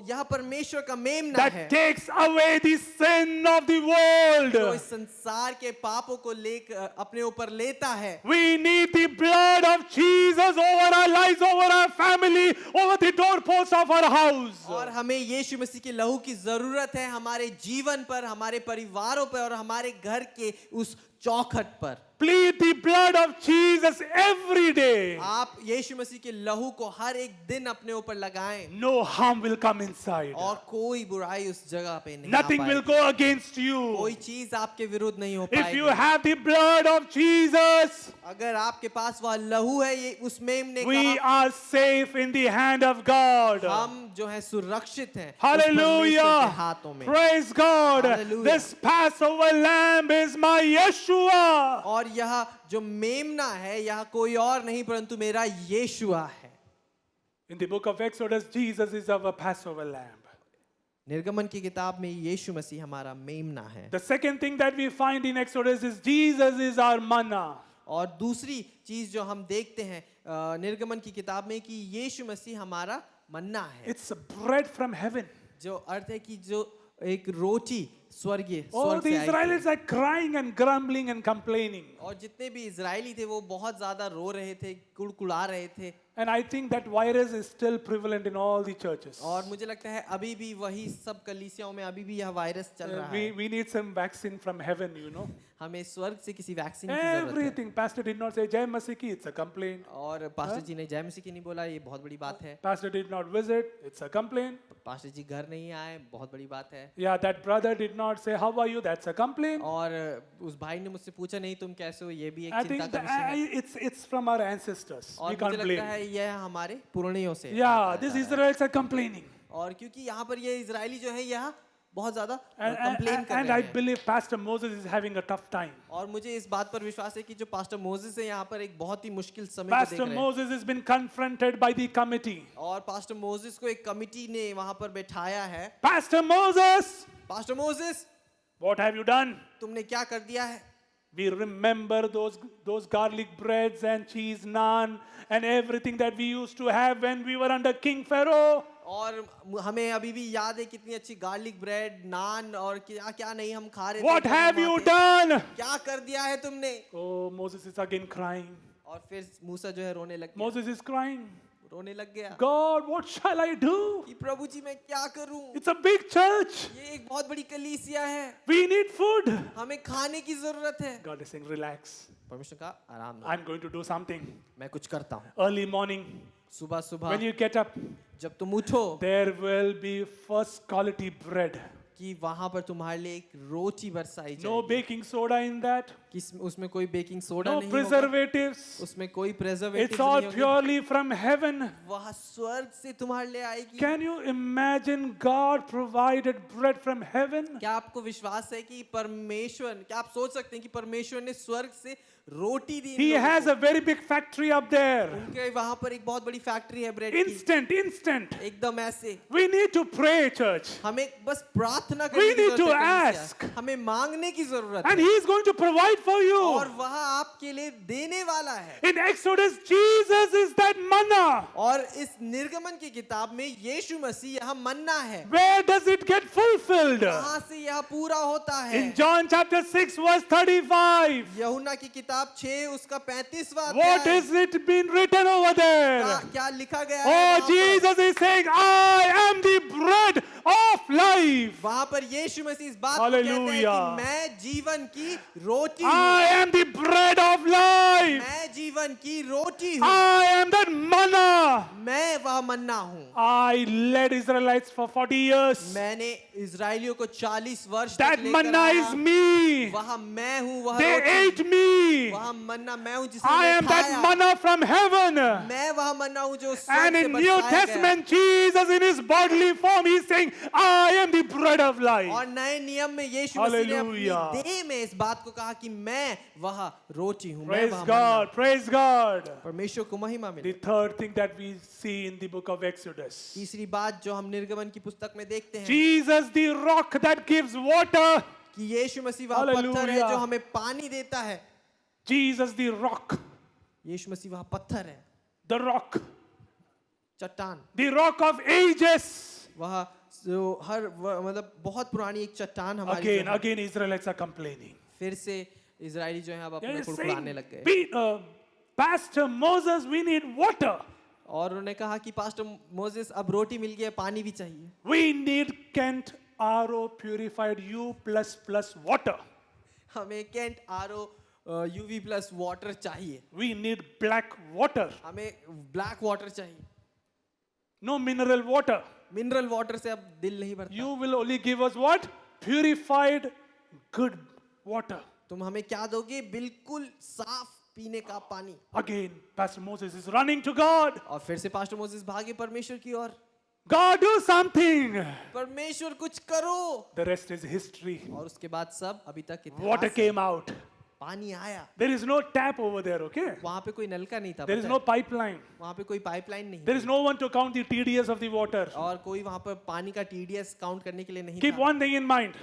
यह परमेश्वर का मेमना that है takes away the sin of the जो world. इस संसार के पापों को लेकर अपने ऊपर लेता है। We need the blood of Jesus over our lives, over our family, over the doorposts of our house. और हमें यीशु मसीह के लहू की जरूरत है हमारे जीवन पर, हमारे परिवारों पर और हमारे घर के उस चौखट पर। Plead the blood of Jesus every day. आप यीशु मसीह के लहू को हर एक दिन अपने ऊपर लगाएं No harm will come inside. और कोई बुराई उस जगह पे नहीं आ Nothing will पाएगी। go against कोई you. चीज आपके विरुद्ध नहीं हो If you पाएगी। have the blood of Jesus, अगर आपके पास वह लहू है, ये उस मेमने we का, are safe in the hand of God. हम जो है सुरक्षित हैं उस Hallelujah. परमेश्वर के हाथों में। Praise God. Hallelujah. This Passover lamb is my Yeshua. और यह जो मेमना है यह कोई और नहीं परंतु मेरा यीशुआ है। In the book of Exodus, Jesus is our Passover lamb. निर्गमन की किताब में यीशु मसीह हमारा मेमना है। The second thing that we find in Exodus is Jesus is our manna. और दूसरी चीज जो हम देखते हैं निर्गमन की किताब में कि यीशु मसीह हमारा मन्ना है, It's a bread from heaven. जो अर्थ है कि जो एक रोटी स्वर्गीय All स्वर्ग the से आई थी। Israelites are crying and grumbling and complaining. और जितने भी इजरायली थे वो बहुत ज्यादा रो रहे थे, कुड़कुड़ा रहे थे। And I think that virus is still prevalent in all the churches. और मुझे लगता है अभी भी वही सब कलीसियाओं में अभी भी यह वायरस चल रहा है। We need some vaccine from heaven, you know. हमें स्वर्ग से किसी वैक्सीन की जरूरत है। Everything. Pastor did not say Jai Masih ki, it's a complaint. और पास्टर जी ने जय मसीह की नहीं बोला, ये बहुत बड़ी बात है। Pastor did not visit, it's a complaint. Pastor ji घर नहीं आए, बहुत बड़ी बात है। Yeah, that brother did not say how are you, that's a complaint. और उस भाई ने मुझसे पूछा नहीं तुम कैसे हो, ये भी एक I चिंता think का विषय है। it's from our ancestors. और We मुझे can't लगता blame. है यह हमारे पुरानियों से Yeah, आता these है। Israelites are complaining. और क्योंकि यहाँ पर ये इजरायली जो है यह बहुत ज्यादा And, कंप्लेन कर and रहे I हैं। believe Pastor Moses is having a tough time. और मुझे इस बात पर विश्वास है कि जो पास्टर मोसेस है यहाँ पर एक बहुत ही मुश्किल समय को देख Pastor रहे हैं। Moses has been confronted by the committee. और पास्टर मोसेस को एक कमिटी ने वहां पर बैठाया है। Pastor Moses, pastor Moses, what have you done? तुमने क्या कर दिया है? We remember those garlic breads and cheese naan and everything that we used to have when we were under King Pharaoh. और हमें अभी भी याद है कितनी अच्छी गार्लिक ब्रेड, नान और क्या क्या नहीं हम खा रहे थे What जब हम have वहाँ you थे। done? क्या कर दिया है तुमने? Oh, Moses is again crying. और फिर मूसा जो है रोने लग गया, Moses is crying. रोने लग गया God, what shall I do? कि प्रभु जी मैं क्या करूं? It's a big church. ये एक बहुत बड़ी कलीसिया है, We need food. हमें खाने की जरूरत है। God is saying, relax. परमेश्वर का आराम दो, I'm going to do something. मैं कुछ करता हूँ। Early morning, सुबह when सुबह you get up, जब तुम उठो there will be first quality bread. कि वहां पर तुम्हारे लिए एक रोटी बरसाई No जाएगी, baking soda in that. कि उसमें कोई बेकिंग सोडा No नहीं होगा, preservatives. उसमें कोई It's प्रेजर्वेटिव all नहीं होगी, purely from heaven. वह स्वर्ग से तुम्हारे लिए आएगी। Can you imagine God provided bread from heaven? क्या आपको विश्वास है कि परमेश्वर, क्या आप सोच सकते हैं कि परमेश्वर ने स्वर्ग से रोटी दी इन He लोगों has को? a very big factory up there. उनके वहां पर एक बहुत बड़ी फैक्ट्री है ब्रेड की, Instant. एकदम ऐसे। We need to pray, church. हमें बस प्रार्थना We करने की need to जरूरत है, कलीसिया। ask. हमें मांगने की जरूरत And है, He is going to provide for you. और वह आपके लिए देने वाला है। In Exodus, Jesus is that manna. और इस निर्गमन की किताब में यीशु मसीह यहाँ मन्ना है, Where does it get fulfilled? कहाँ से यह पूरा होता है? In John chapter 6, verse 35. यूहन्ना की किताब 6 उसका 35वां What अध्याय। is it been written over there? क्या लिखा गया है Oh, वहाँ पर? Jesus is saying, I am the bread of life. वहाँ पर यीशु मसीह इस बात को कहते हैं कि Hallelujah. मैं जीवन की रोटी I हूँ, am the bread of life. मैं जीवन की रोटी हूँ, I am that manna. मैं वह मन्ना हूँ। I led Israelites for 40 years. मैंने इजरायलियों को 40 वर्ष तक That लेकर manna आया। is me. वह मैं हूँ, वह They रोटी, ate me. वह मन्ना मैं हूँ जिसे I मैं am that खाया। manna from heaven. मैं वह मन्ना हूँ जो And स्वर्ग से in New बरसाया गया। Testament, Jesus in his bodily form, he's saying, I am the bread of life. और नए नियम में यीशु मसीह ने Hallelujah. अपनी देह में इस बात को कहा कि मैं वह रोटी हूँ, मैं Praise वह God, praise God. मन्ना। परमेश्वर को महिमा The मिले। third thing that we see in the book of Exodus. तीसरी बात जो हम निर्गमन की पुस्तक में देखते हैं Jesus, the rock that gives water. कि यीशु मसीह वह पत्थर है Hallelujah. जो हमें पानी देता है। Jesus, the rock. यीशु मसीह वह पत्थर है, The rock. चट्टान, The rock of ages. वह जो मतलब बहुत पुरानी एक चट्टान हमारी Again, जो है। again, Israelites are complaining. फिर से इजरायली जो है अब They're अपने को saying, उड़ाने लग गए Pastor Moses, we need water. और उन्होंने कहा कि पास्टर मोसेस अब रोटी मिल गई है, पानी भी चाहिए। We need Kent RO purified U++ water. हमें Kent RO UV plus water चाहिए, We need black water. हमें ब्लैक वाटर चाहिए, No mineral water. Mineral water से अब दिल नहीं भरता। You will only give us what? Purified, good water. तुम हमें क्या दोगे? बिल्कुल साफ पीने का पानी। Again, Pastor Moses is running to God. और फिर से पास्टर मोसेस भागे परमेश्वर की ओर, God, do something. परमेश्वर कुछ करो। The rest is history. और उसके बाद सब अभी तक इतिहास Water है। came out. पानी आया, There is no tap over there, okay? वहां पे कोई नलका नहीं था, There is पता no है? pipeline. वहां पे कोई पाइपलाइन नहीं There is थी। no one to count the TDS of the water. और कोई वहां पर पानी का टीडीएस काउंट करने के लिए नहीं Keep था। one thing in mind.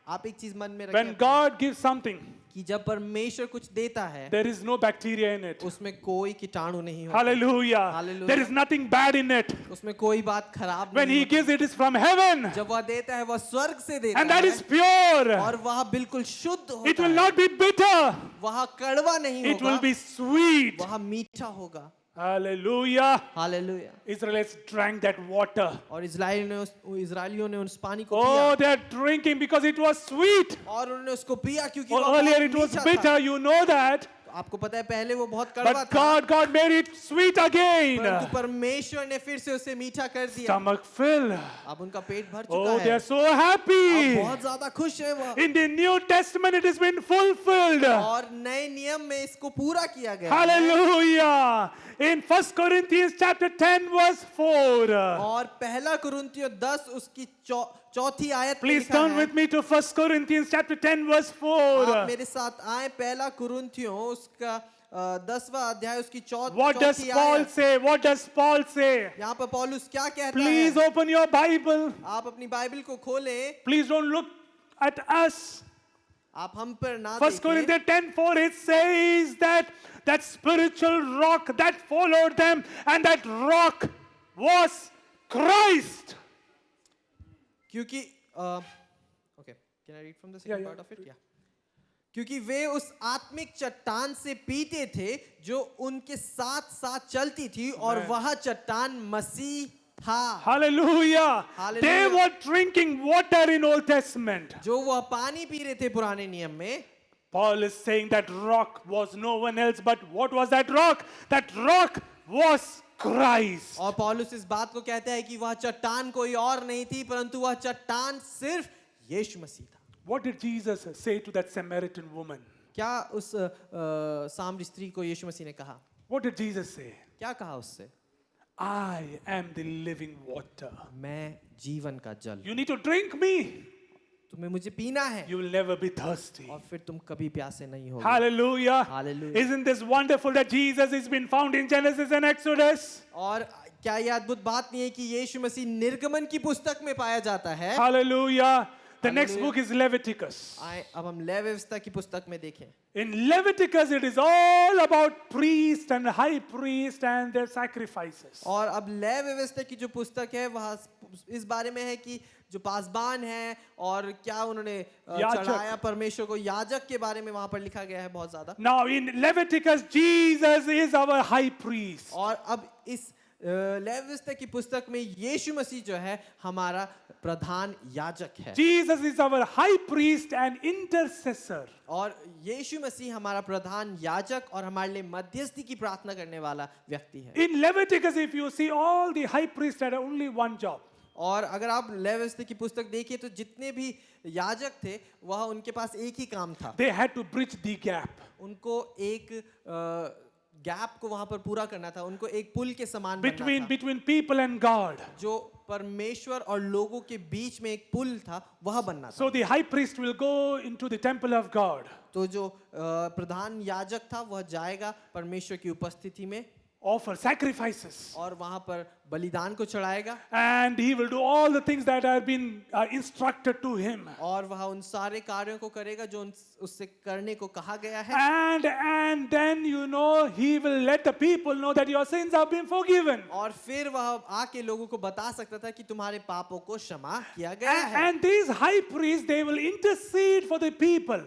आप एक चीज मन में When रखें God gives something, कि जब परमेश्वर कुछ देता है there is no bacteria in it. उसमें कोई कीटाणु नहीं होता, Hallelujah. Hallelujah. There is nothing bad in it. उसमें कोई बात खराब When नहीं He होती। gives, it is from heaven. जब वह देता है वह स्वर्ग से देता And that है is pure. और वह बिल्कुल शुद्ध It होता will है, not be bitter. वह कड़वा नहीं It will होगा, be sweet. वह मीठा होगा। Hallelujah. Hallelujah. Israelites drank that water. और इजरायलियों ने उस पानी को Oh, पिया they are drinking because it was sweet. और उन्होंने उसको पिया क्योंकि Or वह earlier बहुत it was मीठा था। bitter, you know that. आपको पता है पहले वो बहुत कड़वा But था, God made it sweet परंतु again. परमेश्वर ने फिर से उसे मीठा कर दिया। Stomach fill. अब उनका पेट भर चुका Oh, they है, are so अब happy. बहुत ज्यादा खुश है वह। In the New Testament, it has been fulfilled. और नए नियम में इसको पूरा किया गया है। Hallelujah. In 1 Corinthians chapter 10 verse 4. और पहला कुरिन्थियों 10 उसकी चौथी आयत में Please लिखा turn है, with me to 1 Corinthians chapter 10 verse आप 4. मेरे साथ आए पहला कुरिन्थियों उसका 10वां अध्याय उसकी What does चौथी Paul आयत। say? What does Paul say? यहाँ पर पौलुस क्या कहता Please है? open your Bible. आप अपनी बाइबल को खोलें, Please don't look at us. आप हम पर ना 1 देखें। Corinthians 10:4 it says that that spiritual rock that followed them, and that rock was Christ. क्योंकि okay can I read from the Yeah, second yeah. Part of it या क्योंकि वे उस आत्मिक चट्टान से पीते थे जो उनके साथ साथ चलती थी और Amen. वह चट्टान मसीह था। Hallelujah. Hallelujah. They were drinking water in Old Testament. जो वह पानी पी रहे थे पुराने नियम में। Paul is saying that rock was no one else, but what was that rock? That rock was Christ. और पौलुस इस बात को कहता है कि वह चट्टान कोई और नहीं थी परंतु वह चट्टान सिर्फ यीशु मसीह था। What did Jesus say to that Samaritan woman? क्या उस सामरी स्त्री को यीशु मसीह ने कहा? What did Jesus say? क्या कहा उससे? I am the living water. मैं जीवन का जल। You need to drink me. तुम्हें मुझे पीना है You will never be thirsty. और फिर तुम कभी प्यासे नहीं होगे। Hallelujah. Hallelujah. Isn't this wonderful that Jesus has been found in Genesis and Exodus? और क्या ये अद्भुत बात नहीं है कि यीशु मसीह निर्गमन की पुस्तक में पाया जाता है? Hallelujah. The next Hallelujah. book is Leviticus. आए अब हम लेवी व्यवस्था की पुस्तक में देखें। In Leviticus, it is all about priest and high priest and their sacrifices. और अब लेवी व्यवस्था की जो पुस्तक है वह इस बारे में है कि जो पासबान है और क्या उन्होंने याजक। चढ़ाया परमेश्वर को, याजक के बारे में वहां पर लिखा गया है बहुत ज्यादा। Now, in Leviticus, Jesus is our high priest. और अब इस लेवी व्यवस्था की पुस्तक में यीशु मसीह जो है हमारा प्रधान याजक है। Jesus is our high priest and intercessor. और यीशु मसीह हमारा प्रधान याजक और हमारे लिए मध्यस्थी की प्रार्थना करने वाला व्यक्ति है। In Leviticus, if you see, all the high priests had only one job. और अगर आप लेवी व्यवस्था की पुस्तक देखिए तो जितने भी याजक थे वह उनके पास एक ही काम था। They had to bridge the gap. उनको एक गैप को वहां पर पूरा करना था, उनको एक पुल के समान बनना था। Between people and God. जो परमेश्वर और लोगों के बीच में एक पुल था वह बनना था। So the high priest will go into the temple of God. तो जो प्रधान याजक था वह जाएगा परमेश्वर की उपस्थिति में Offer sacrifices. और वहां पर बलिदान को चढ़ाएगा And he will do all the things that have been instructed to him. और वह उन सारे कार्यों को करेगा जो उससे करने को कहा गया है। And then he will let the people know that your sins have been forgiven. और फिर वह आके लोगों को बता सकता था कि तुम्हारे पापों को क्षमा किया गया है। And these high priests, they will intercede for the people.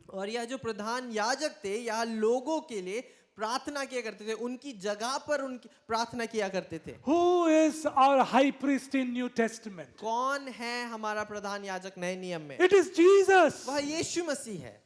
और यह जो प्रधान याजक थे यह लोगों के लिए प्रार्थना किया करते थे, उनकी जगह पर उनकी प्रार्थना किया करते थे। Who is our high priest in New Testament? कौन है हमारा प्रधान याजक नए नियम में? It is Jesus. वह यीशु मसीह है।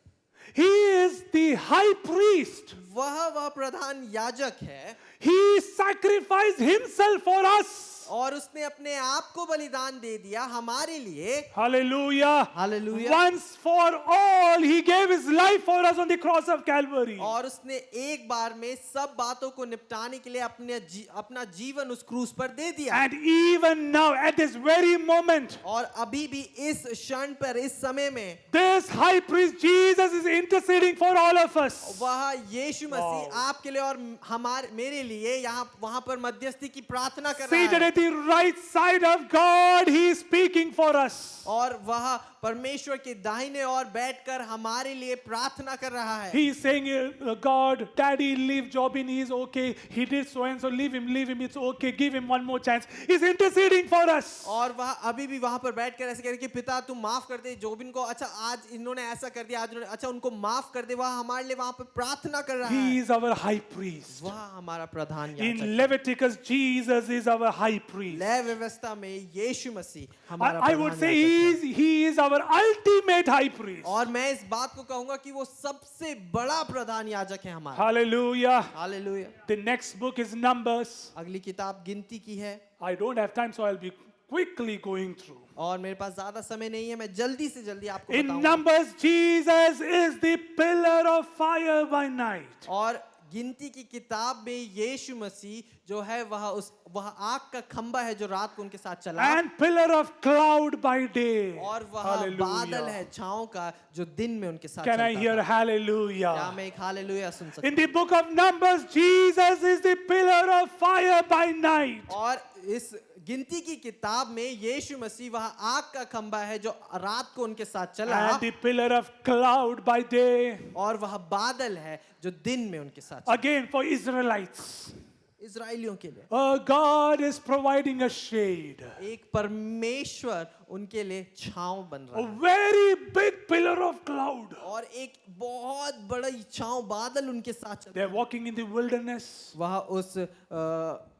He is the high priest. वह प्रधान याजक है He sacrificed himself for us. और उसने अपने आप को बलिदान दे दिया हमारे लिए। Hallelujah. Hallelujah. Once for all, he gave his life for us on the cross of Calvary. और उसने एक बार में सब बातों को निपटाने के लिए अपना जीवन उस क्रूस पर दे दिया। And even now, at this very moment, और अभी भी इस क्षण पर, इस समय में this high priest Jesus is interceding for all of us. वह यीशु मसीह Wow. आपके लिए और हमारे मेरे लिए यहाँ वहां पर मध्यस्थी की प्रार्थना कर Seated रहा है। at the right side of God, he is speaking for us. और वह परमेश्वर के दाहिने ओर बैठकर हमारे लिए प्रार्थना कर रहा है। He is saying, God, Daddy, leave Jobin, he is okay. He did so and so, leave him, it's okay. Give him one more chance. He's interceding for us. और वह अभी भी वहां पर बैठकर ऐसे कह रहे कि पिता तुम माफ कर दे जोबिन को, अच्छा आज इन्होंने ऐसा कर दिया, आज उन्होंने, अच्छा उनको माफ कर दे। वह हमारे लिए वहां पर प्रार्थना कर रहा He है। is our high priest. वह हमारा प्रधान याजक In है। Leviticus, Jesus is our high priest. लेवी व्यवस्था में यीशु मसीह हमारा I would प्रधान say याजक है। he is our ultimate high priest. और मैं इस बात को कहूंगा कि वो सबसे बड़ा प्रधान याजक है हमारा। Hallelujah. Hallelujah. The next book is Numbers. अगली किताब गिनती की है I don't have time, so I'll be quickly going through. और मेरे पास ज्यादा समय नहीं है, मैं जल्दी से जल्दी आपको In बताऊंगा। Numbers, Jesus is the pillar of fire by night. और गिनती की किताब में यीशु मसीह जो है वह आग का खंबा है जो रात को उनके साथ चला। And pillar of cloud by day. और वह Hallelujah. बादल है छांव का जो दिन में उनके साथ Can I चलता hear था। क्या hallelujah? मैं एक हालेलुया सुन सकता In the book of Numbers, Jesus is the pillar of fire by night. हूँ? और इस गिनती की किताब में यीशु मसीह वह आग का खंबा है जो रात को उनके साथ चला, and the pillar of cloud by day. और वह बादल है जो दिन में उनके साथ चला। Again, for Israelites, इजराइलियों के लिए God is providing a shade. एक परमेश्वर उनके लिए छांव बन रहा A है, very big pillar of cloud. और एक बहुत बड़ी छांव बादल उनके साथ चल They're walking in the wilderness, वह उस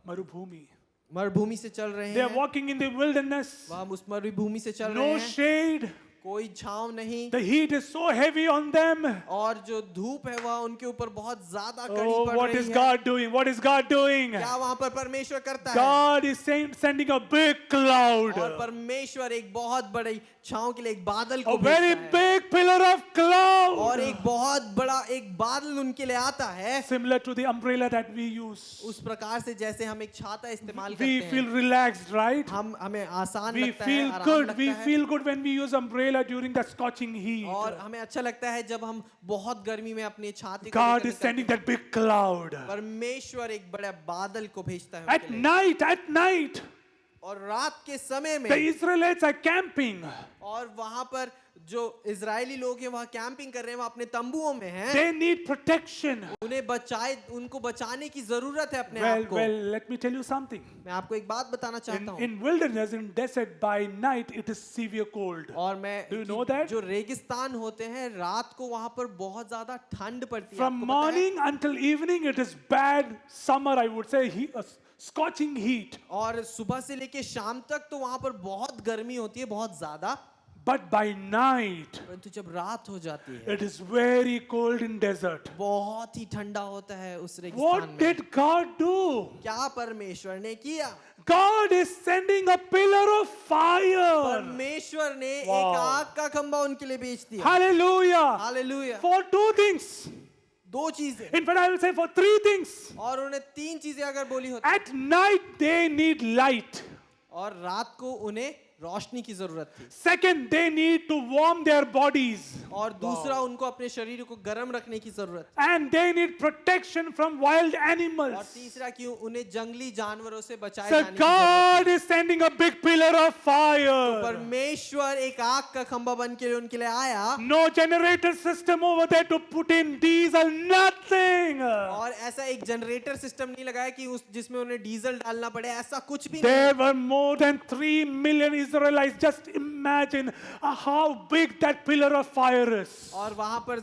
Marubhumi. मरुभूमि से चल रहे They're हैं, walking in the wilderness, वह उस मरुभूमि से चल रहे no हैं, shade. कोई छांव नहीं, The heat is so heavy on them. और जो धूप है वह उनके ऊपर बहुत ज्यादा कड़ी Oh, पड़ what रही is है। God doing? What is God doing? क्या वहां पर परमेश्वर करता है? God is sending a big cloud. और परमेश्वर एक बहुत बड़ी छांव के लिए एक बादल को A very भेजता है, big pillar of cloud. और एक बहुत बड़ा एक बादल उनके लिए आता है, Similar to the umbrella that we use. उस प्रकार से जैसे हम एक छाता इस्तेमाल We करते feel हैं, relaxed, right? हमें आसान We लगता है, feel आराम good. लगता We है, feel good when we use umbrella during the scorching heat. और हमें अच्छा लगता है जब हम बहुत गर्मी में अपने छाते को God लेकर is sending निकलते that big cloud. हैं। परमेश्वर एक बड़ा बादल को भेजता है At उनके लिए। night, और रात के समय the में, Israelites are camping. और वहां पर जो इजरायली लोग हैं वहाँ कैंपिंग कर रहे हैं, वहाँ अपने तंबुओं में हैं, They need protection. उनको बचाने की जरूरत है अपने Well, आप को। let me tell you something. मैं आपको एक बात बताना चाहता हूँ, In wilderness, in desert, by night, it is severe cold. और मैं Do you know that? जो रेगिस्तान होते हैं रात को वहां पर बहुत ज्यादा ठंड पड़ती है, From आपको पता है? morning until evening, it is bad summer, I would say, scorching heat. और सुबह से लेके शाम तक तो वहां पर बहुत गर्मी होती है, बहुत ज्यादा, But by night, परंतु जब रात हो जाती है it is very cold in desert. बहुत ही ठंडा होता है उस रेगिस्तान What में। did God do? क्या परमेश्वर ने किया? God is sending a pillar of fire. परमेश्वर ने Wow. एक आग का खंबा उनके लिए भेज दिया। Hallelujah. Hallelujah. For two things. दो चीजें, In fact, I will say for three things. और उन्हें तीन चीजें अगर बोली होती, At night, they need light. और रात को उन्हें रोशनी की जरूरत थी, Second, they need to warm their bodies. और दूसरा उनको अपने शरीर को गर्म रखने की जरूरत थी, And they need protection from wild और animals. तीसरा कि उन्हें जंगली जानवरों से बचाए So जाने की God जरूरत is sending a big pillar of थी। fire. परमेश्वर एक आग का खंबा बन के उनके लिए आया, No generator system over there to put in diesel, nothing. और ऐसा एक जनरेटर सिस्टम नहीं लगाया कि उस जिसमें उन्हें डीजल डालना पड़े, ऐसा कुछ भी There नहीं। were more than 3 million Israelites. Just imagine how big that pillar of fire is. और वहां पर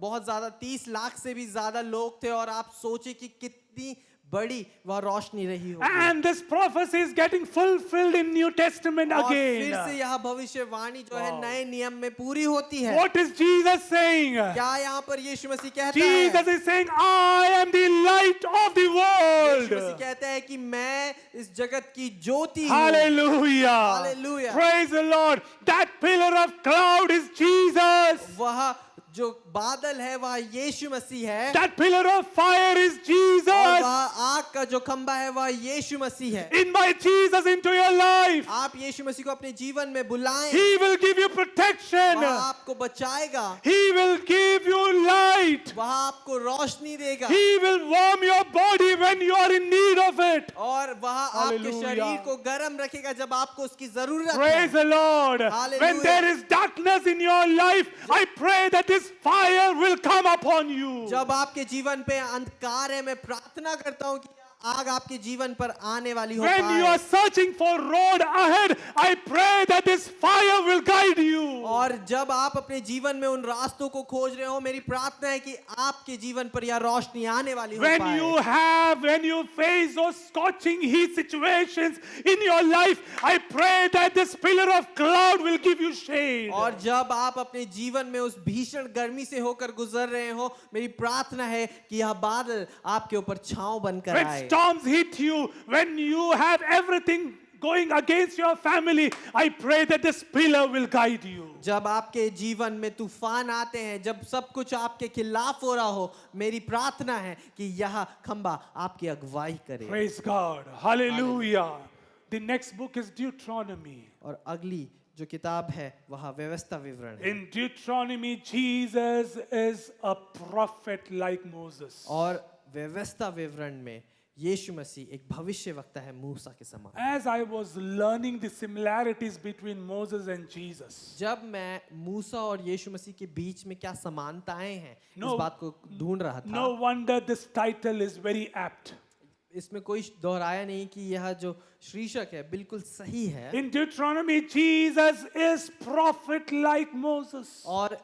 बहुत ज्यादा 30 लाख से भी ज्यादा लोग थे, और आप सोचे कि कितनी बड़ी वह रोशनी रही होगी। And this prophecy is getting fulfilled in New Testament और फिर से again. यह भविष्यवाणी जो है Wow. नए नियम में पूरी होती है। What is Jesus saying? क्या यहाँ पर यीशु मसीह कहता Jesus है? is saying, I am the light of the Yeshu Masih world. कहता है कि मैं इस जगत की ज्योति हूँ। Hallelujah. Hallelujah. Praise the Lord. That pillar of cloud is Jesus. वह जो बादल है वह यीशु मसीह है, That pillar of fire is और Jesus. वह आग का जो खंबा है वह यीशु मसीह है। Invite Jesus into your life. आप यीशु मसीह को अपने जीवन में बुलाएं, He will give you protection. वह आपको बचाएगा, He will give you light. वह आपको रोशनी देगा, He will warm your body when you are in need of it. और वह आपके Hallelujah. शरीर को गर्म रखेगा जब आपको उसकी जरूरत Praise है। the Lord. Hallelujah. When there is darkness in your life, I pray that this fire will come upon you. जब आपके जीवन पे अंधकार है, मैं प्रार्थना करता हूँ कि आग आपके जीवन पर आने वाली हो When you are पाए, searching for road ahead, I pray that this fire will guide you. और जब आप अपने जीवन में उन रास्तों को खोज रहे हो, मेरी प्रार्थना है कि आपके जीवन पर यह रोशनी आने वाली हो When you face those scorching heat situations in your life, I pray that this pillar of cloud will give you shade. और जब आप अपने जीवन में उस भीषण गर्मी से होकर गुजर रहे हो, मेरी प्रार्थना है कि यह बादल आपके ऊपर छांव बनकर When आए। storms hit you, when you have everything going against your family, I pray that this pillar will guide you. जब आपके जीवन में तूफान आते हैं, जब सब कुछ आपके खिलाफ हो रहा हो, मेरी प्रार्थना है कि यह खंबा आपकी अगुवाई करे। Praise God. Hallelujah. The next book is Deuteronomy. और अगली जो किताब है वह व्यवस्था विवरण है, In Deuteronomy, Jesus is a prophet like Moses. और व्यवस्था विवरण में यीशु मसीह एक भविष्यवक्ता है मूसा के समान। As I was learning the similarities between Moses and Jesus, जब मैं मूसा और यीशु मसीह के बीच में क्या समानताएं हैं No- इस बात को ढूंढ रहा था। no wonder this title is very apt. इसमें कोई दोहराया नहीं कि यह जो शीर्षक है बिल्कुल सही है। In Deuteronomy, Jesus is prophet like Moses. और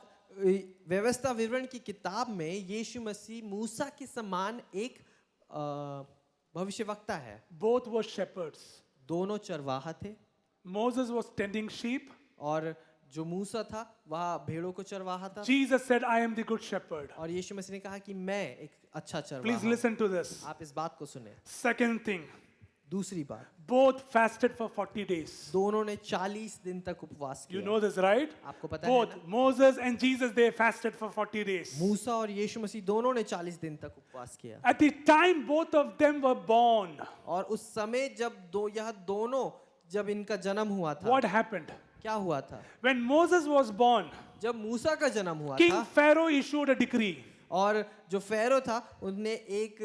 व्यवस्था विवरण की किताब में यीशु मसीह मूसा के समान एक भविष्यवक्ता है। Both were shepherds. दोनों चरवाहा थे Moses was tending sheep. और जो मूसा था वह भेड़ों को चरवाहा था। Jesus said, I am the good shepherd. और यीशु मसीह ने कहा कि मैं एक अच्छा चरवाहा Please हूं। listen to this. आप इस बात को सुने। Second thing, दूसरी बात, both fasted for 40 days. दोनों ने 40 दिन तक उपवास You किया। know this, right? आपको पता है Both ना? Moses and Jesus, they fasted for 40 days. मूसा और यीशु मसीह दोनों ने 40 दिन तक उपवास किया। At the time both of them were born, और उस समय जब यह दोनों जब इनका जन्म हुआ था, what happened? क्या हुआ था? When Moses was born, जब मूसा का जन्म हुआ King था Pharaoh issued a decree. और जो फेरो था उसने एक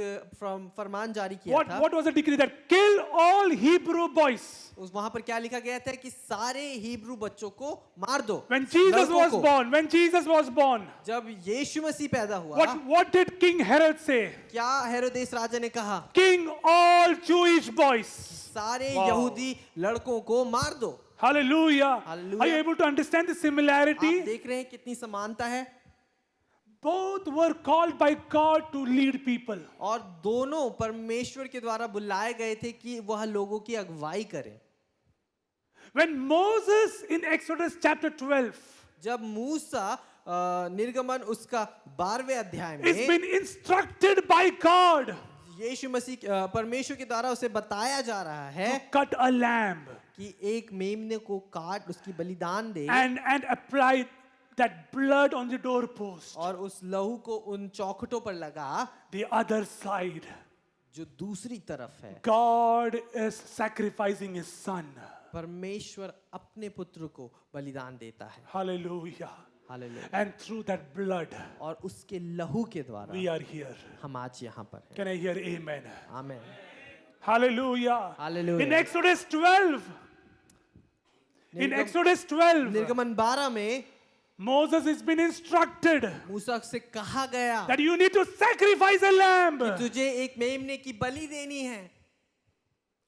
फरमान जारी किया था। What was the decree? That kill all Hebrew boys. उस वहां पर क्या लिखा गया था कि सारे हिब्रू बच्चों को मार दो। When Jesus लड़कों was को। born, when Jesus was born, जब यीशु मसीह पैदा हुआ, what did King Herod say? क्या हेरोदेस राजा ने कहा? King all Jewish boys. सारे Wow. यहूदी लड़कों को मार दो। Hallelujah. Hallelujah. Are you able to understand the आप similarity? देख रहे हैं कितनी समानता है। Both were called by God to lead people. और दोनों परमेश्वर के द्वारा बुलाए गए थे कि वह लोगों की अगुवाई करें। When Moses in Exodus chapter 12 जब मूसा निर्गमन उसका 12वें अध्याय is में been instructed by God यीशु मसीह परमेश्वर के द्वारा उसे बताया जा रहा है to cut a lamb कि एक मेमने को काट उसकी बलिदान दे and apply that blood on the doorpost, और उस लहू को उन चौखटों पर लगा, the other side, जो दूसरी तरफ है God is sacrificing his son. परमेश्वर अपने पुत्र को बलिदान देता है। Hallelujah. Hallelujah. And through that blood, और उसके लहू के द्वारा we are here. हम आज यहाँ पर हैं। Can I hear amen? Amen. Hallelujah. Hallelujah. In Exodus 12, निर्गमन 12 में Moses has been instructed मूसा से कहा गया that you need to sacrifice a lamb. कि तुझे एक मेमने की बलि देनी है।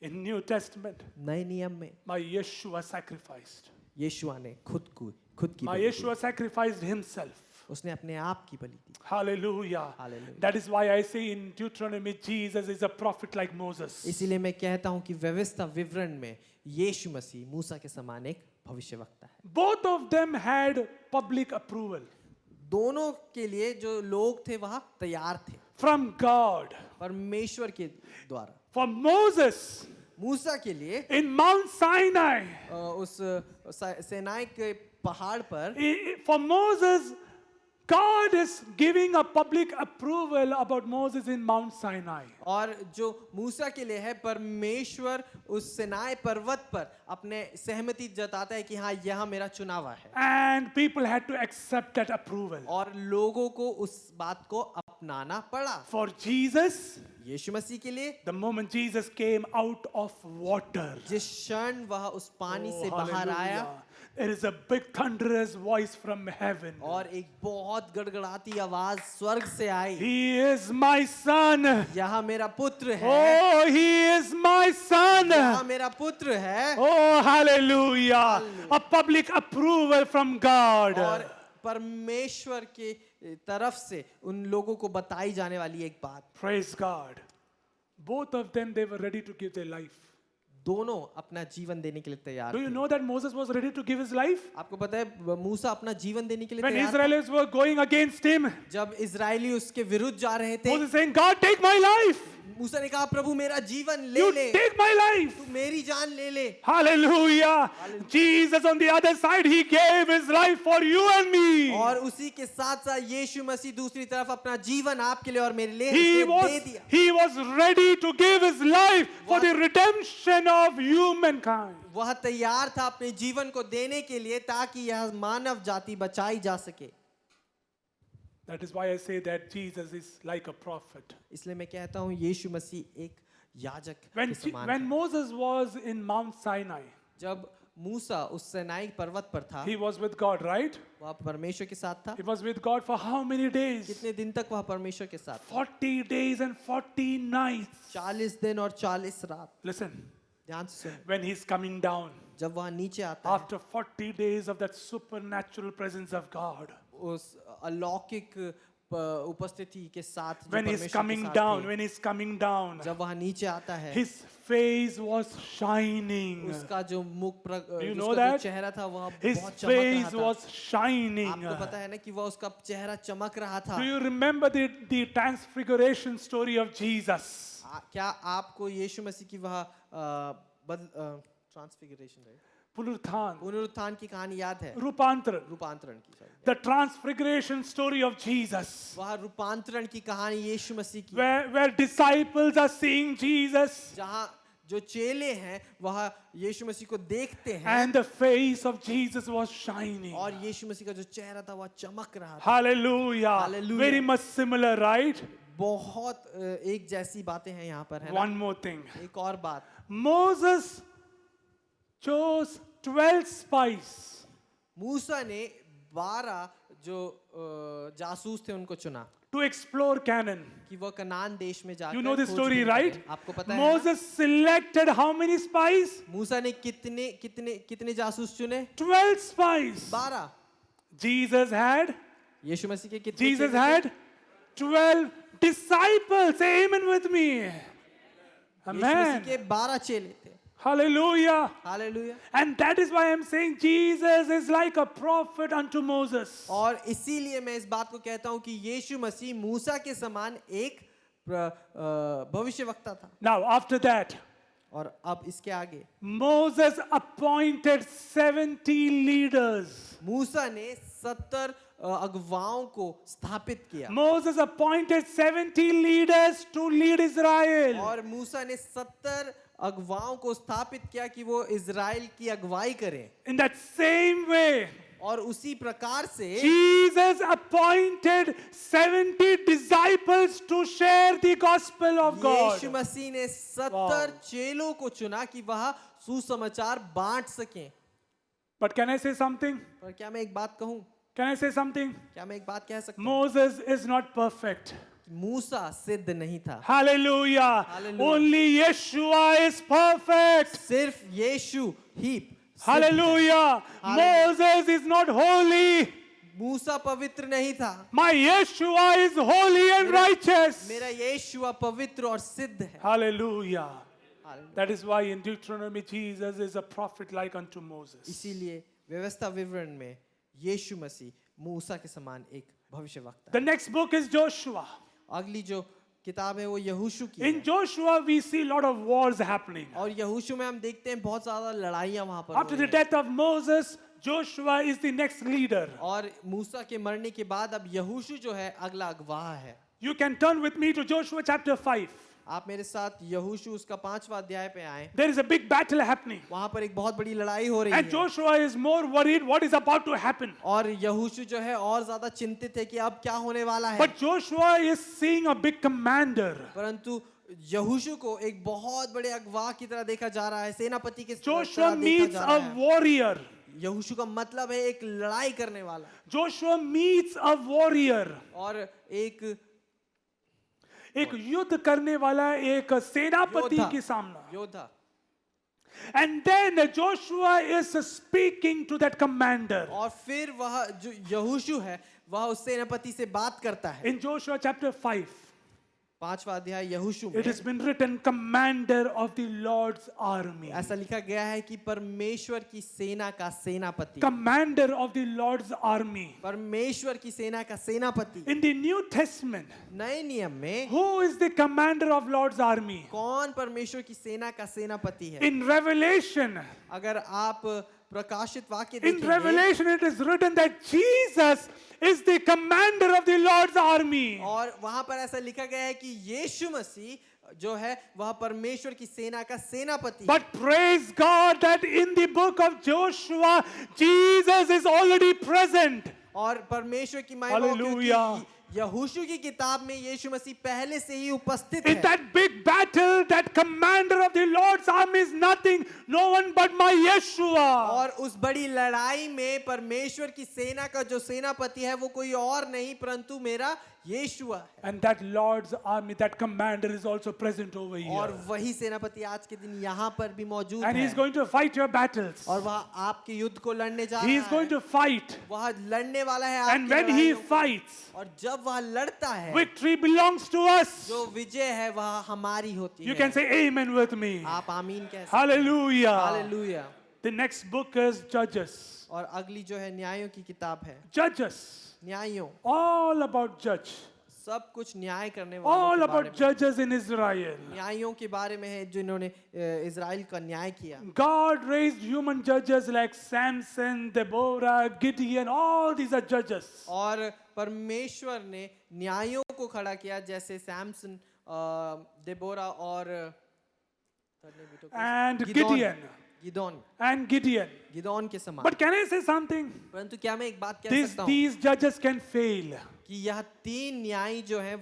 In New Testament, नए नियम में my Yeshua sacrificed. यीशुआ ने खुद की My Bali the. Yeshua sacrificed himself. उसने अपने आप की बलि दी। Hallelujah. Hallelujah. That is why I say in Deuteronomy, Jesus is a prophet like Moses. इसीलिए मैं कहता हूं कि व्यवस्था विवरण में यीशु मसीह मूसा के समान एक भविष्यवक्ता है। Both of them had public approval दोनों के लिए जो लोग थे वहां तैयार थे from God. परमेश्वर के द्वारा। For Moses, मूसा के लिए in Mount Sinai, उस सेनाई के पहाड़ पर for Moses, God is giving a public approval about Moses in Mount Sinai. और जो मूसा के लिए है परमेश्वर उस सिनाई पर्वत पर अपने सहमति जताता है कि हाँ यह मेरा चुनावा है। And people had to accept that approval. और लोगों को उस बात को अपनाना पड़ा। For Jesus, यीशु मसीह के लिए the moment Jesus came out of water, जिस क्षण वह उस पानी oh, से बाहर आया hallelujah, there is a big thunderous voice from heaven. और एक बहुत गड़गड़ाती आवाज स्वर्ग से आई, He is my son. यह मेरा पुत्र है, Oh, he is my son. यह मेरा पुत्र है। Oh, hallelujah. A public approval from God. और परमेश्वर के तरफ से उन लोगों को बताई जाने वाली एक बात। Praise God. Both of them, they were ready to give their life. दोनों अपना जीवन देने के लिए तैयार Do you थे। know that Moses was ready to give his life? आपको पता है मूसा अपना जीवन देने के लिए When तैयार था। Israelites were going against him, जब इजरायली उसके विरुद्ध जा रहे थे, Moses saying, God, take my life. मूसा ने कहा प्रभु मेरा जीवन ले You ले, take my life. तू मेरी जान ले ले। Hallelujah. Jesus on the other side, he gave his life for you and me. और उसी के साथ साथ यीशु मसीह दूसरी तरफ अपना जीवन आपके लिए और मेरे लिए He उसने दे दिया। he was ready to give his life for the redemption of humankind. वह तैयार था अपने जीवन को देने के लिए ताकि यह मानव जाति बचाई जा सके। That is why I say that Jesus is like a prophet. इसलिए मैं कहता हूँ यीशु मसीह एक याजक When, के समान when है। Moses was in Mount Sinai, जब मूसा उस सिनाई पर्वत पर था, he was with God, right? वह परमेश्वर के साथ था। He was with God for how many days? कितने दिन तक वह परमेश्वर के साथ था? 40 days and 40 nights. 40 दिन और 40 रात। Listen, ध्यान से सुन, when he's coming down, जब वह नीचे आता है, after 40 days of that supernatural presence of God, उस अलौकिक उपस्थिति के साथ जो when he's परमेश्वर के coming साथ down, थे, when he's coming down, जब वह नीचे आता है, his face was shining. उसका जो मुख Do you know उसका जो that? चेहरा था वह His बहुत चमक रहा face था। was shining. आपको पता है ना कि वह उसका चेहरा चमक रहा था। Do you remember the transfiguration story of Jesus? क्या आपको यीशु मसीह की वह ट्रांसफिगरेशन है, पुनरुत्थान, पुनरुत्थान की कहानी याद है? रूपांतरण. रूपांतरण की, sorry। The transfiguration story of Jesus, वह रूपांतरण की कहानी यीशु मसीह की, where disciples are seeing Jesus जहाँ जो चेले हैं वह यीशु मसीह को देखते हैं and the face of Jesus was shining. और यीशु मसीह का जो चेहरा था वह चमक रहा था। Hallelujah. Hallelujah. Very much similar, right? बहुत एक जैसी बातें हैं यहाँ पर, है ना? One more thing. एक और बात, Moses chose 12 spies मूसा ने 12 जो जासूस थे उनको चुना to explore Canaan. कि वह कनान देश में जाकर You know the खोजबीन story, करें। right? आपको पता है ना? Moses selected how many spies? मूसा ने कितने कितने कितने जासूस चुने? 12 spies. 12। Jesus had यीशु मसीह के कितने Jesus चेले थे? had 12 disciples. Say amen with me. Yeshu Masih Amen. के 12 चेले थे। Hallelujah. Hallelujah. And that is why I'm saying Jesus is like a prophet unto Moses. और इसीलिए मैं इस बात को कहता हूँ कि यीशु मसीह मूसा के समान एक भविष्यवक्ता था। Now, after that, और अब इसके आगे Moses appointed 70 leaders. मूसा ने 70 अगुवाओं को स्थापित किया Moses appointed 70 leaders to lead Israel. और मूसा ने 70 अगुवाओं को स्थापित किया कि वो इज़राइल की अगुवाई करें। In that same way, और उसी प्रकार से Jesus appointed 70 disciples to share the gospel of God. यीशु मसीह ने 70 चेलों को चुना कि वह सुसमाचार बांट सकें। But can I say something? पर क्या मैं एक बात कहूं? Can I say something? क्या मैं एक बात कह सकता हूं? Moses is not perfect. मूसा सिद्ध नहीं था। Hallelujah. Hallelujah. Only Yeshua is perfect. सिर्फ यीशु ही सिद्ध है। Hallelujah. Moses is not holy. मूसा पवित्र नहीं था। My Yeshua is holy and righteous. मेरा यीशु पवित्र और सिद्ध है। Hallelujah. That is why in Deuteronomy Jesus is a prophet like unto Moses. इसीलिए व्यवस्था विवरण में यीशु मसीह मूसा के समान एक भविष्यवक्ता The है। next book is Joshua. अगली जो किताब है वो यहोशू की In है। Joshua we see a lot of wars happening. और यहोशू में हम देखते हैं बहुत ज्यादा लड़ाइयाँ वहाँ पर After हो the रही हैं। death of Moses, Joshua is the next leader. और मूसा के मरने के बाद अब यहोशू जो है अगला अगवाह है। You can turn with me to Joshua chapter 5. आप मेरे साथ यहोशू उसका 5वां अध्याय पे आए। There is a big battle happening. वहाँ पर एक बहुत बड़ी लड़ाई हो रही And है Joshua is more worried what is about to happen. और यहोशू जो है और ज्यादा चिंतित है कि अब क्या होने वाला है। But Joshua is seeing a big commander. परंतु यहोशू को एक बहुत बड़े अगवा की तरह देखा जा रहा है, सेनापति के Joshua तरह देखा meets जा रहा a है। warrior. यहोशू का मतलब है एक लड़ाई करने वाला Joshua meets a warrior. और एक युद्ध करने वाला एक सेनापति योद्धा। के सामने. योद्धा। And then Joshua is speaking to that commander. और फिर वह जो यहोशू है वह उस सेनापति से बात करता है। In Joshua chapter 5, 5वां अध्याय यहोशू it में has been written, commander of the Lord's army. ऐसा लिखा गया है कि परमेश्वर की सेना का सेनापति, Commander of the Lord's army. परमेश्वर की सेना का सेनापति। In the New Testament, नए नियम में who is the commander of Lord's army? कौन परमेश्वर की सेना का सेनापति है? In Revelation, अगर आप प्रकाशित वाक्य in देखेंगे Revelation it is written that Jesus is the commander of the Lord's army. और वहां पर ऐसा लिखा गया है कि यीशु मसीह जो है वह परमेश्वर की सेना का सेनापति है। But praise God that in the book of Joshua, Jesus is already present. और परमेश्वर की महिमा हो Hallelujah. क्योंकि यहोशू की किताब में यीशु मसीह पहले से ही उपस्थित In है। that big battle, that commander of the Lord's army is nothing, no one but my Yeshua. और उस बड़ी लड़ाई में परमेश्वर की सेना का जो सेनापति है वो कोई और नहीं परंतु मेरा यीशुआ है। And that Lord's army, that commander is also present over और here. वही सेनापति आज के दिन यहाँ पर भी मौजूद And he's है going to fight your battles. और वह आपके युद्ध को लड़ने जा He is रहा going है। to fight. वह लड़ने वाला है And आपकी when he लड़ाइयों को। fights, और जब वह लड़ता है victory belongs to us. जो विजय है वह हमारी होती You है। can say amen with me. आप आमीन कह सकते हैं। Hallelujah. Hallelujah. The next book is Judges. और अगली जो है न्यायों की किताब है। Judges. न्यायों All about judge. सब कुछ न्याय करने वालों All के बारे about में। judges in Israel. न्यायों के बारे में है जिन्होंने इज़राइल का न्याय किया। God raised human judges like Samson, Deborah, Gideon. All these are judges. और परमेश्वर ने न्यायों को खड़ा किया जैसे सैमसन, देबोरा और And Gideon. Gideon And Gideon. Gideon के समान। But can I say something? परंतु क्या मैं एक बात कह These, सकता हूँ these judges can fail. कि यह तीन न्यायी जो है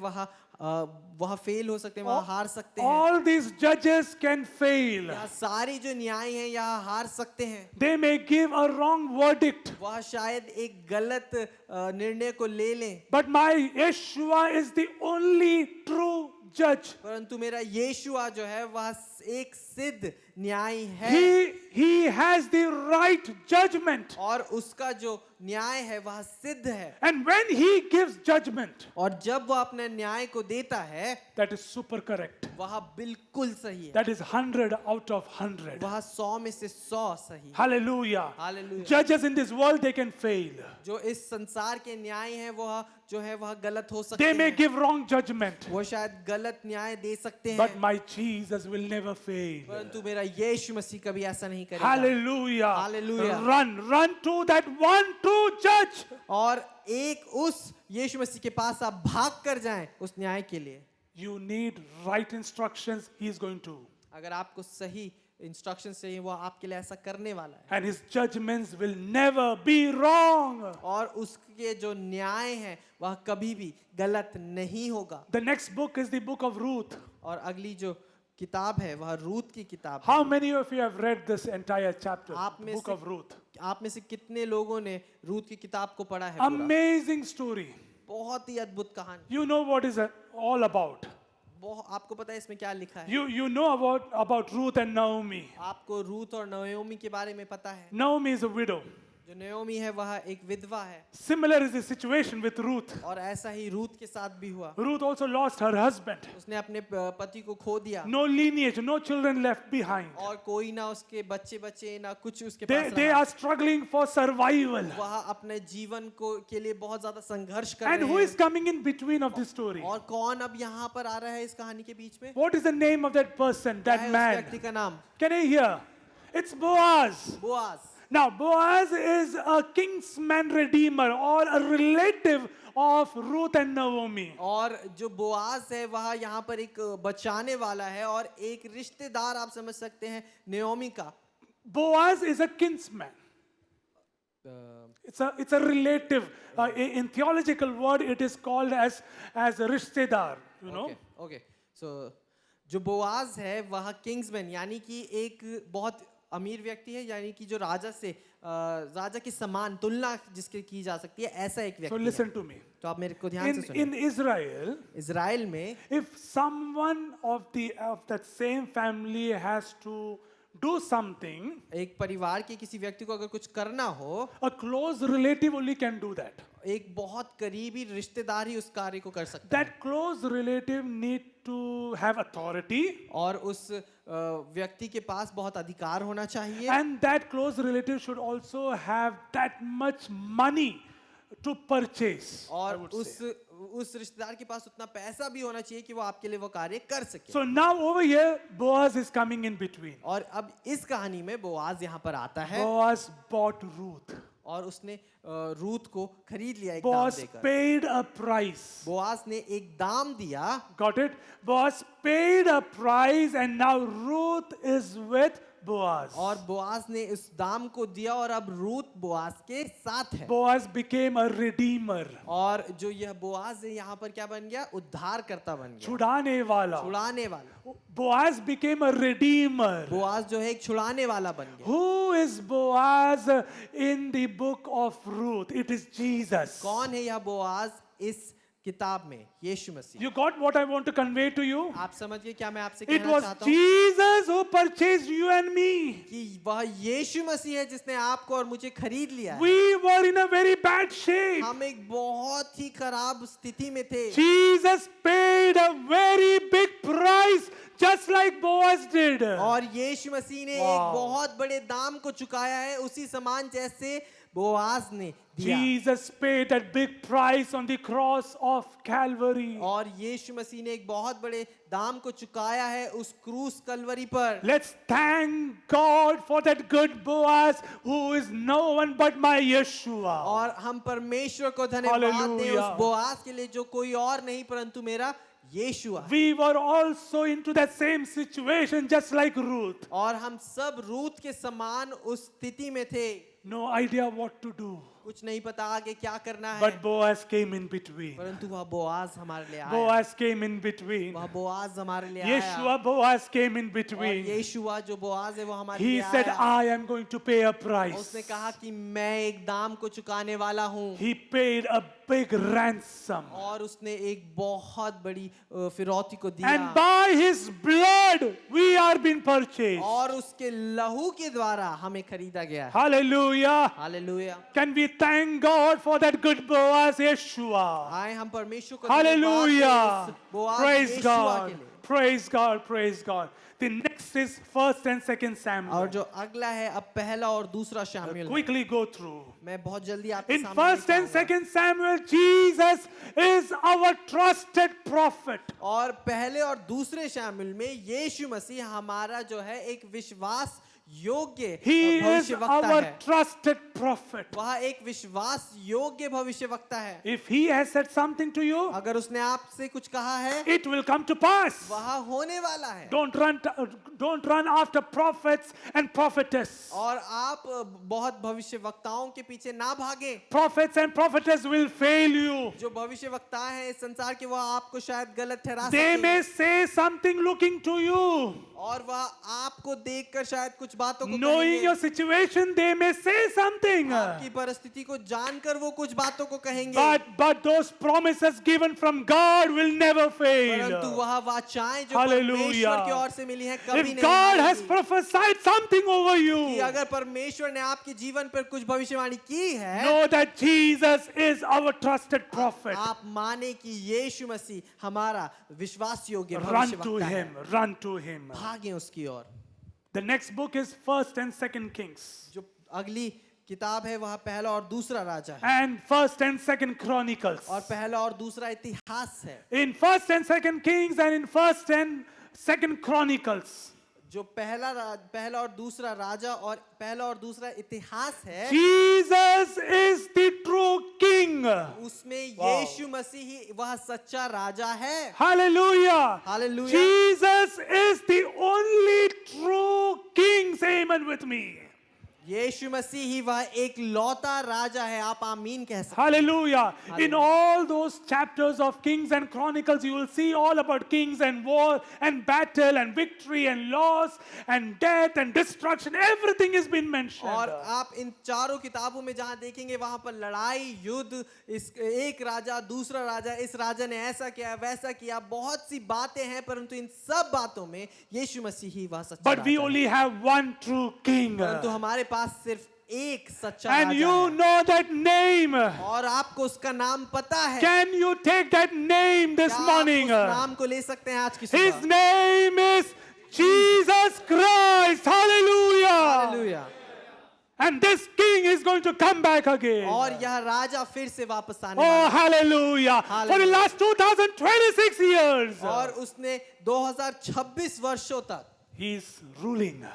वह फेल हो सकते हैं, वह हार सकते हैं। All these judges can fail. यह सारी जो न्याय हैं यह हार सकते हैं। They may give a wrong verdict. वह शायद एक गलत निर्णय को ले लें But my Yeshua is the only true judge. परंतु मेरा यीशुआ जो है वह एक सिद्ध न्याय है He has the right judgment. और उसका जो न्याय है वह सिद्ध है। And when he gives judgment, और जब वह अपने न्याय को देता है that is super correct. वह बिल्कुल सही है। That is 100 out of 100. वह 100 में से 100 सही है। Hallelujah. Hallelujah. Judges in this world, they can fail. जो इस संसार के न्याय हैं वह जो है वह गलत हो सकते They may हैं। give wrong judgment. वो शायद गलत न्याय दे सकते But हैं my Jesus will never fail. परंतु मेरा यीशु मसीह कभी ऐसा नहीं करेगा। Hallelujah. Hallelujah. Run to that one true judge. और एक उस यीशु मसीह के पास आप भाग कर जाएं उस न्याय के लिए। You need right instructions. He is going to. अगर आपको सही इंस्ट्रक्शन चाहिए वो आपके लिए ऐसा करने वाला है And his judgments will never be wrong. और उसके जो न्याय है वह कभी भी गलत नहीं होगा। The next book is the book of Ruth. और अगली जो किताब है वह रूत की किताब है। How many of you have read this entire chapter? आप The में book से- of Ruth. आप में से कितने लोगों ने रूत की किताब को पढ़ा है पूरा? Amazing story. बहुत ही अद्भुत कहानी। You know what is it all about. आपको पता है इसमें क्या लिखा है? You know about Ruth and Naomi. आपको रूत और नयोमी के बारे में पता है? Naomi is a widow. जो नयोमी है वह एक विधवा है Similar is the situation with Ruth. और ऐसा ही रूत के साथ भी हुआ। Ruth also lost her husband. उसने अपने पति को खो दिया No lineage, no children left behind. और कोई ना उसके बच्चे ना कुछ उसके They, पास they रहा। are struggling for survival. वह अपने जीवन को के लिए बहुत ज्यादा संघर्ष कर And रहे who is हैं। coming in between of this story? और कौन अब यहाँ पर आ रहा है इस कहानी के बीच में? What is the name of that person, क्या that है उस man? व्यक्ति का नाम? Can I hear? It's Boaz. Boaz. Now, Boaz is a kinsman redeemer or a relative of Ruth and Naomi. और जो बोआज है वह यहाँ पर एक बचाने वाला है और एक रिश्तेदार आप समझ सकते हैं नयोमी का। Boaz is a kinsman. It's a relative. In theological word, it is called as a rishtedar. You know. Okay so जो बोआज है वह किंग्समैन यानी कि एक बहुत अमीर व्यक्ति है यानी कि जो राजा के समान तुलना जिसके की जा सकती है ऐसा एक So व्यक्ति है। listen to me. तो आप मेरे को ध्यान से सुनिए। In Israel, इज़राइल में if someone of that same family has to do something, एक परिवार के किसी व्यक्ति को अगर कुछ करना हो a close relative only can do that. एक बहुत करीबी रिश्तेदार ही उस कार्य को कर सकता है That close relative need to have authority, और उस व्यक्ति के पास बहुत अधिकार होना चाहिए and that close relative should also have that much money to purchase. I और would उस say. उस रिश्तेदार के पास उतना पैसा भी होना चाहिए कि वो आपके लिए वो कार्य कर सके। So now over here, Boaz is coming in between. और अब इस कहानी में बोआज यहाँ पर आता है Boaz bought Ruth. और उसने रूत को खरीद लिया एक दाम Boaz देकर। paid a price. बोआज ने एक दाम दिया Got it? Boaz paid a price, and now Ruth is with Boaz. और बोआज ने उस दाम को दिया और अब रूत बोआज के साथ है। Boaz became a redeemer. और जो यह बोआज है यहाँ पर क्या बन गया? उद्धार करता बन गया, छुड़ाने वाला. छुड़ाने वाला। Boaz became a redeemer. Boaz जो है एक छुड़ाने वाला बन गया। Who is Boaz in the book of Ruth? It is Jesus. कौन है यह बोआज इस किताब में? यीशु मसीह। You got what I want to convey to you? आप समझ गए क्या मैं आपसे It कहना was चाहता हूँ? Jesus who purchased you and me. कि वह यीशु मसीह है जिसने आपको और मुझे खरीद लिया है। We were in a very bad shape. हम एक बहुत ही खराब स्थिति में थे। Jesus paid a very big price, just like Boaz did. और यीशु मसीह ने Wow. एक बहुत बड़े दाम को चुकाया है, उसी समान जैसे बोआज ने दिया। Jesus paid that big price on the cross of Calvary. और यीशु मसीह ने एक बहुत बड़े दाम को चुकाया है उस क्रूस कलवरी पर। Let's thank God for that good Boaz who is no one but my Yeshua. और हम परमेश्वर को धन्यवाद दें Hallelujah. उस बोआज के लिए जो कोई और नहीं परंतु मेरा यीशु है। We were also into that same situation just like Ruth. और हम सब रूत के समान उस स्थिति में थे, No idea what to do. कुछ नहीं पता आगे क्या करना है। But Boaz came in between. परंतु वह बोआज हमारे लिए आया। Boaz came in between. वह बोआज हमारे लिए आया। Yeshua Boaz came in और between. यीशुआ जो बोआज है वो हमारे He लिए said, आया। I am going to pay a price. उसने कहा कि मैं एक दाम को चुकाने वाला हूँ। He paid a big ransom. और उसने एक बहुत बड़ी फिरौती को दिया। And by his blood we are being purchased. और उसके लहू के द्वारा हमें खरीदा गया है। Hallelujah. Hallelujah. Can we thank God for that good Boaz, Yeshua? आए हम परमेश्वर को Hallelujah. धन्यवाद दें उस बोआज Praise यीशुआ God. के लिए। Praise God. Praise God. The next is 1st and 2nd और Samuel. जो अगला है अब पहला और दूसरा शामिल है। Quickly go through. मैं बहुत जल्दी आपके In सामने 1st and लिखूंगा। 2nd Samuel, Jesus is our trusted prophet. और पहले और दूसरे शामिल में यीशु मसीह हमारा जो है एक विश्वास योग्य He is भविष्यवक्ता our है। trusted prophet. वह एक विश्वास योग्य भविष्यवक्ता है। If he has said something to you, अगर उसने आपसे कुछ कहा है it will come to pass. वह होने वाला है। Don't run after prophets and prophetess. और आप बहुत भविष्यवक्ताओं के पीछे ना भागे। Prophets and prophetess will fail you. जो भविष्यवक्ता है इस संसार के वह आपको शायद गलत ठहरा They may सकेंगे say something looking to you. और वह आपको देखकर शायद कुछ बातों को Knowing कहेंगे। your situation, they may say something. आपकी परिस्थिति को जानकर वो कुछ बातों को कहेंगे। But those promises given from God will never परंतु fail. वह वाचाएं जो Hallelujah. परमेश्वर की ओर से मिली है कभी If नहीं God has हारेंगी। prophesied something over कि you, अगर परमेश्वर ने आपके जीवन पर कुछ भविष्यवाणी की है know that Jesus is our trusted prophet. आप माने कि यीशु मसीह हमारा विश्वास योग्य Run to भविष्यवक्ता है। him. Run to him. भागें उसकी ओर। The next book is 1st and 2nd Kings. जो अगली किताब है वह पहला और दूसरा राजा है And 1st and 2nd Chronicles. और पहला और दूसरा इतिहास है। In 1st and 2nd Kings and in 1st and 2nd Chronicles, जो पहला और दूसरा राजा और पहला और दूसरा इतिहास है Jesus is the true king. उसमें Wow. यीशु मसीह ही वह सच्चा राजा है। Hallelujah. Hallelujah. Jesus is the only true king. Say amen with me. यीशु मसीह ही वह एक लौता राजा है। आप आमीन कह सकते हैं। Hallelujah. In Hallelujah. all those chapters of Kings and Chronicles, you will see all about kings and war and battle and victory and loss and death and destruction. Everything has been mentioned. और आप इन चारों किताबों में जहां देखेंगे वहां पर लड़ाई युद्ध इस एक राजा दूसरा राजा इस राजा ने ऐसा किया वैसा किया बहुत सी बातें हैं परंतु इन सब बातों में यीशु मसीह ही वह सच्चा But we राजा है। only have one true king. परंतु हमारे पास सिर्फ एक सच्चा And राजा you है। know that name. और आपको उसका नाम पता है। Can you take that name this क्या आप morning? उस नाम को ले सकते हैं आज की His सुबह? name is Jesus Christ. Hallelujah. Hallelujah. And this king is going to come back again. और यह राजा फिर से वापस आने Oh, वाला है। hallelujah. For the Hallelujah. last 2026 years, और उसने 2026 वर्षों तक he is ruling.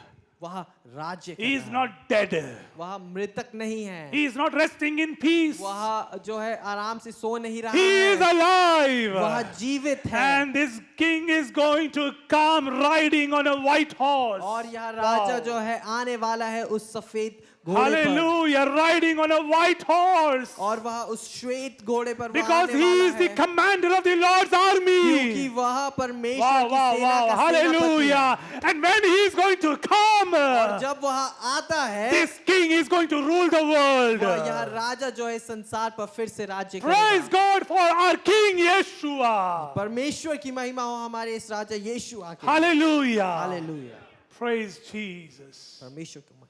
वह राज्य कर He is रहा है। not dead. वह मृतक नहीं है, He is not resting in peace. वह जो है आराम से सो नहीं रहा He is है, alive. वह जीवित है। And this king is going to come riding on a white horse. और यह राजा Wow. जो है आने वाला है उस सफेद घोड़े पर, Hallelujah, riding on a white horse. और वह उस श्वेत घोड़े पर वह Because आने he वाला is the है, commander of the Lord's क्योंकि army. वह परमेश्वर Wow, की wow, सेना wow. का सेनापति है। Hallelujah. And when he is going to come, और जब वह आता है, this king is going to rule the world. वह यह राजा जो है संसार पर फिर से राज्य Praise करेगा। God for our King Yeshua. परमेश्वर की महिमा हो हमारे इस राजा यीशु आके। Hallelujah. Hallelujah, Praise Jesus. परमेश्वर की महिमा।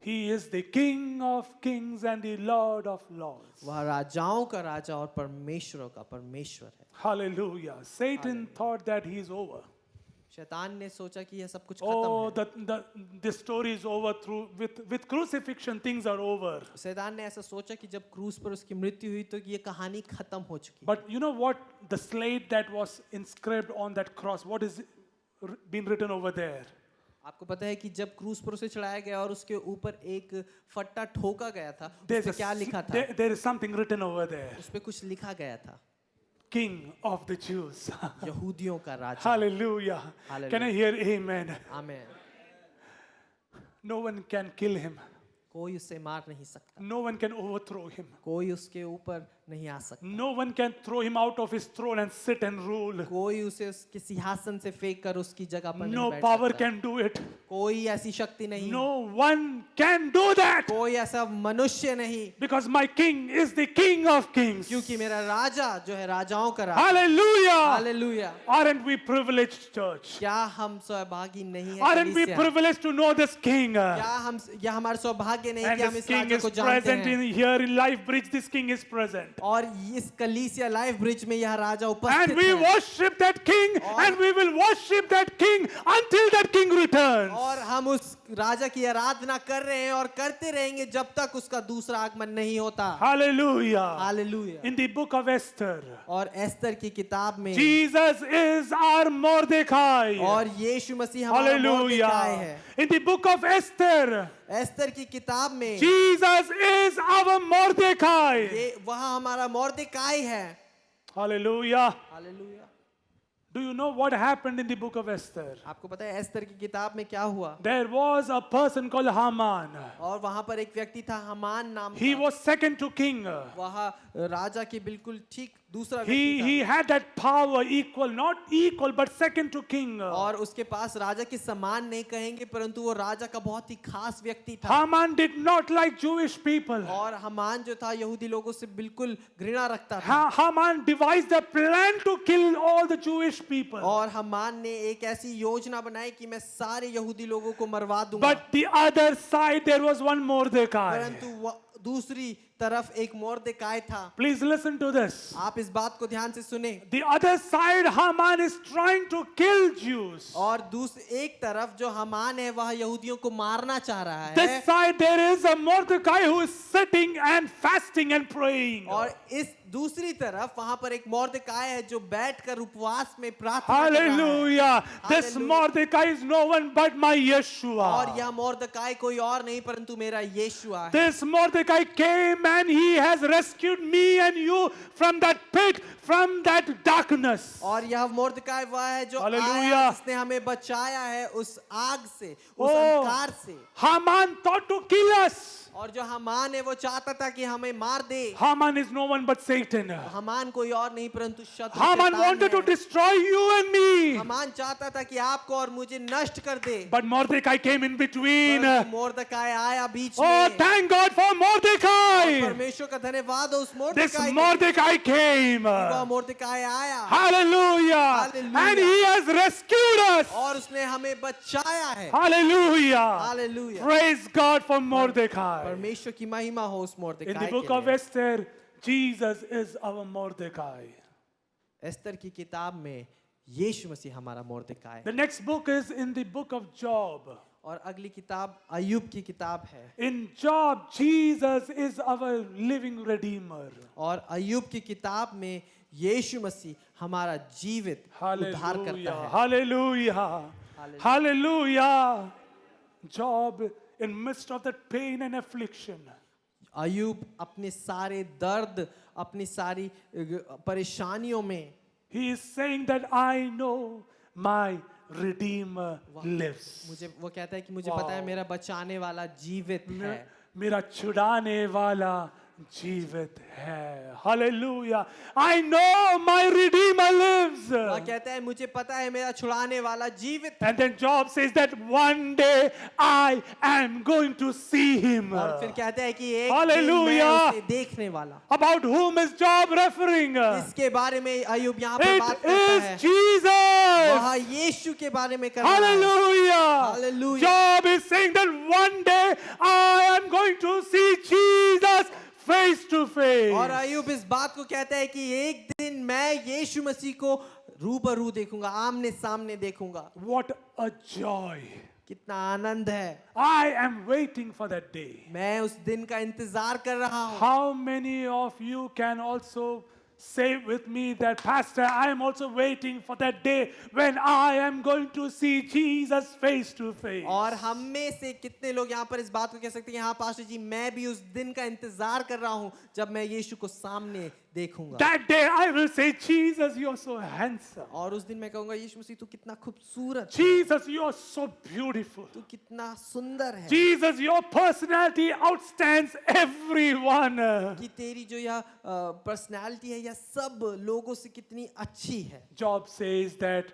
He is the King of kings and the Lord of lords. वह राजाओं का राजा और परमेश्वरों का परमेश्वर है। Hallelujah. Satan thought that he is over. शैतान ने सोचा कि यह सब कुछ Oh, खत्म है। the story is over through with crucifixion. Things are over. शैतान ने ऐसा सोचा कि जब क्रूस पर उसकी मृत्यु हुई तो ये कहानी खत्म हो चुकी। But you know what? The slate that was inscribed on that cross. What is been written over there? आपको पता है कि जब क्रूस पर उसे चढ़ाया गया और उसके ऊपर एक फट्टा ठोका गया था, उस There's पे क्या लिखा था? there is something written over there. उस पे कुछ लिखा गया था, King of the Jews. यहूदियों का राजा। Hallelujah. Hallelujah. Can I hear amen? Amen. No one can kill him. कोई उसे मार नहीं सकता, No one can overthrow him. कोई उसके ऊपर नहीं आ सकता, No one can throw him out of his throne and sit and rule. कोई उसे उसके सिंहासन से फेंक कर उसकी जगह पर No नहीं बैठ power सकता। can do it. कोई ऐसी शक्ति नहीं, No one can do that. कोई ऐसा मनुष्य नहीं, Because my king is the King of kings. क्योंकि मेरा राजा जो है राजाओं का राजा। Hallelujah. Hallelujah. Aren't we privileged, church? क्या हम सौभागी नहीं है? Aren't we कलीसिया? privileged to know this king? क्या हम यह हमारा सौभाग्य नहीं And कि हम this इस king राजा is को जानते present हैं? in here in Life Bridge. This king is present. और इस कलीसिया लाइफ ब्रिज में यह राजा And उपस्थित we है, worship that king, and we will worship that king until that king returns. और हम उस राजा की आराधना कर रहे हैं और करते रहेंगे जब तक उसका दूसरा आगमन नहीं होता। Hallelujah. Hallelujah. In the book of Esther, और एस्तर की किताब में, Jesus is our Mordecai. और यीशु मसीह हमारा मोर्देकाई Hallelujah. है। In the book of Esther, Esther की किताब में Jesus is our Mordecai. ये वह हमारा मोर्देकाई है। Hallelujah. Hallelujah. Do you know what happened in the book of Esther? आपको पता है एस्तर की किताब में क्या हुआ? There was a person called Haman. और वहां पर एक व्यक्ति था हमान नाम He का। was second to king. वह राजा के बिल्कुल ठीक दूसरा He व्यक्ति had that power equal, not equal, but second to king. था, और उसके पास राजा के समान नहीं कहेंगे परंतु वो राजा का बहुत ही खास व्यक्ति था। Haman did not like Jewish people. और हमान जो था यहूदी लोगों से बिल्कुल घृणा रखता था, Haman devised a plan to kill all the Jewish people. और हमान ने एक ऐसी योजना बनाई कि मैं सारे यहूदी लोगों को मरवा दूंगा। But the other side, there was one Mordecai. परंतु दूसरी तरफ एक मोर्देकाई था। Please listen to this. आप इस बात को ध्यान से सुने। The other side, Haman is trying to kill Jews. और एक तरफ जो हमान है वह यहूदियों को मारना चाह रहा है, This side, there is a Mordecai who is sitting and fasting and praying. और इस दूसरी तरफ वहां पर एक मोर्देकाई है जो बैठकर उपवास में प्रार्थना कर रहा है। Hallelujah. This Hallelujah. Mordecai is no one but my और Yeshua. यह मोर्देकाई कोई और नहीं परंतु मेरा यीशुआ है। This Mordecai came and he has rescued me and you from that pit, from that darkness. और यह मोर्देकाई वह है जो Hallelujah. आया जिसने हमें बचाया है उस आग से, उस Oh. अंधकार से। Haman thought to kill us. और जो हमान है वो चाहता था कि हमें मार दे। Haman is no one but Satan. हमान कोई और नहीं परंतु शत्रु Haman शैतान wanted to है। destroy you and me. हमान चाहता था कि आपको और मुझे नष्ट कर दे, But Mordecai came in between. परंतु मोर्देकाई आया बीच Oh, में। thank God for और Mordecai. परमेश्वर का धन्यवाद हो उस This मोर्देकाई को। Mordecai came. वह मोर्देकाई आया Hallelujah. Hallelujah. And he has rescued us. और उसने हमें बचाया है। Hallelujah. Hallelujah. Praise God for Mordecai. परमेश्वर की महिमा हो उस In the मोर्देकाई book के of लिए। Esther, Jesus is our Mordecai. Esther की किताब में यीशु मसीह हमारा मोर्देकाई The है। next book is in the book of Job. और अगली किताब अय्यूब की किताब है। In Job, Jesus is our living Redeemer. और अय्यूब की किताब में यीशु मसीह हमारा जीवित उद्धार करता Hallelujah. है। Hallelujah. Hallelujah. Hallelujah. Job, in midst of that pain and affliction, Ayub अपने सारे दर्द, अपनी सारी परेशानियों में he is saying that I know my Redeemer lives. मुझे वो कहता है कि मुझे पता है मेरा बचाने वाला जीवित है। मेरा छुड़ाने वाला जीवित है। Hallelujah. I know my Redeemer lives. वह कहता है मुझे पता है मेरा छुड़ाने वाला जीवित है। And then Job says that one day I am going to see him. और फिर कहता है कि एक दिन मैं Hallelujah. उसे देखने वाला। About whom is Job referring? इसके बारे में अयूब यहाँ पर बात It करता है। is Jesus. वह यीशु के बारे में कर रहा है। Hallelujah. Hallelujah. Job is saying that one day I am going to see Jesus face to face. और अयूब इस बात को कहता है कि एक दिन मैं यीशु मसीह को रूबरू देखूंगा, आमने सामने देखूंगा। What a joy. कितना आनंद है। I am waiting for that day. मैं उस दिन का इंतजार कर रहा हूँ। How many of you can also say with me that, Pastor, I am also waiting for that day when I am going to see Jesus face to face. और हम में से कितने लोग यहाँ पर इस बात को कह सकते हैं, हाँ पास्टर जी मैं भी उस दिन का इंतजार कर रहा हूँ जब मैं यीशु को सामने देखूंगा। That day I will say, Jesus, you are so handsome. और उस दिन मैं कहूंगा यीशु मसीह तू कितना खूबसूरत है, Jesus, you are so beautiful. तू कितना सुंदर है, Jesus, your personality outstands everyone. कि तेरी जो यह पर्सनालिटी है यह सब लोगों से कितनी अच्छी है। Job says that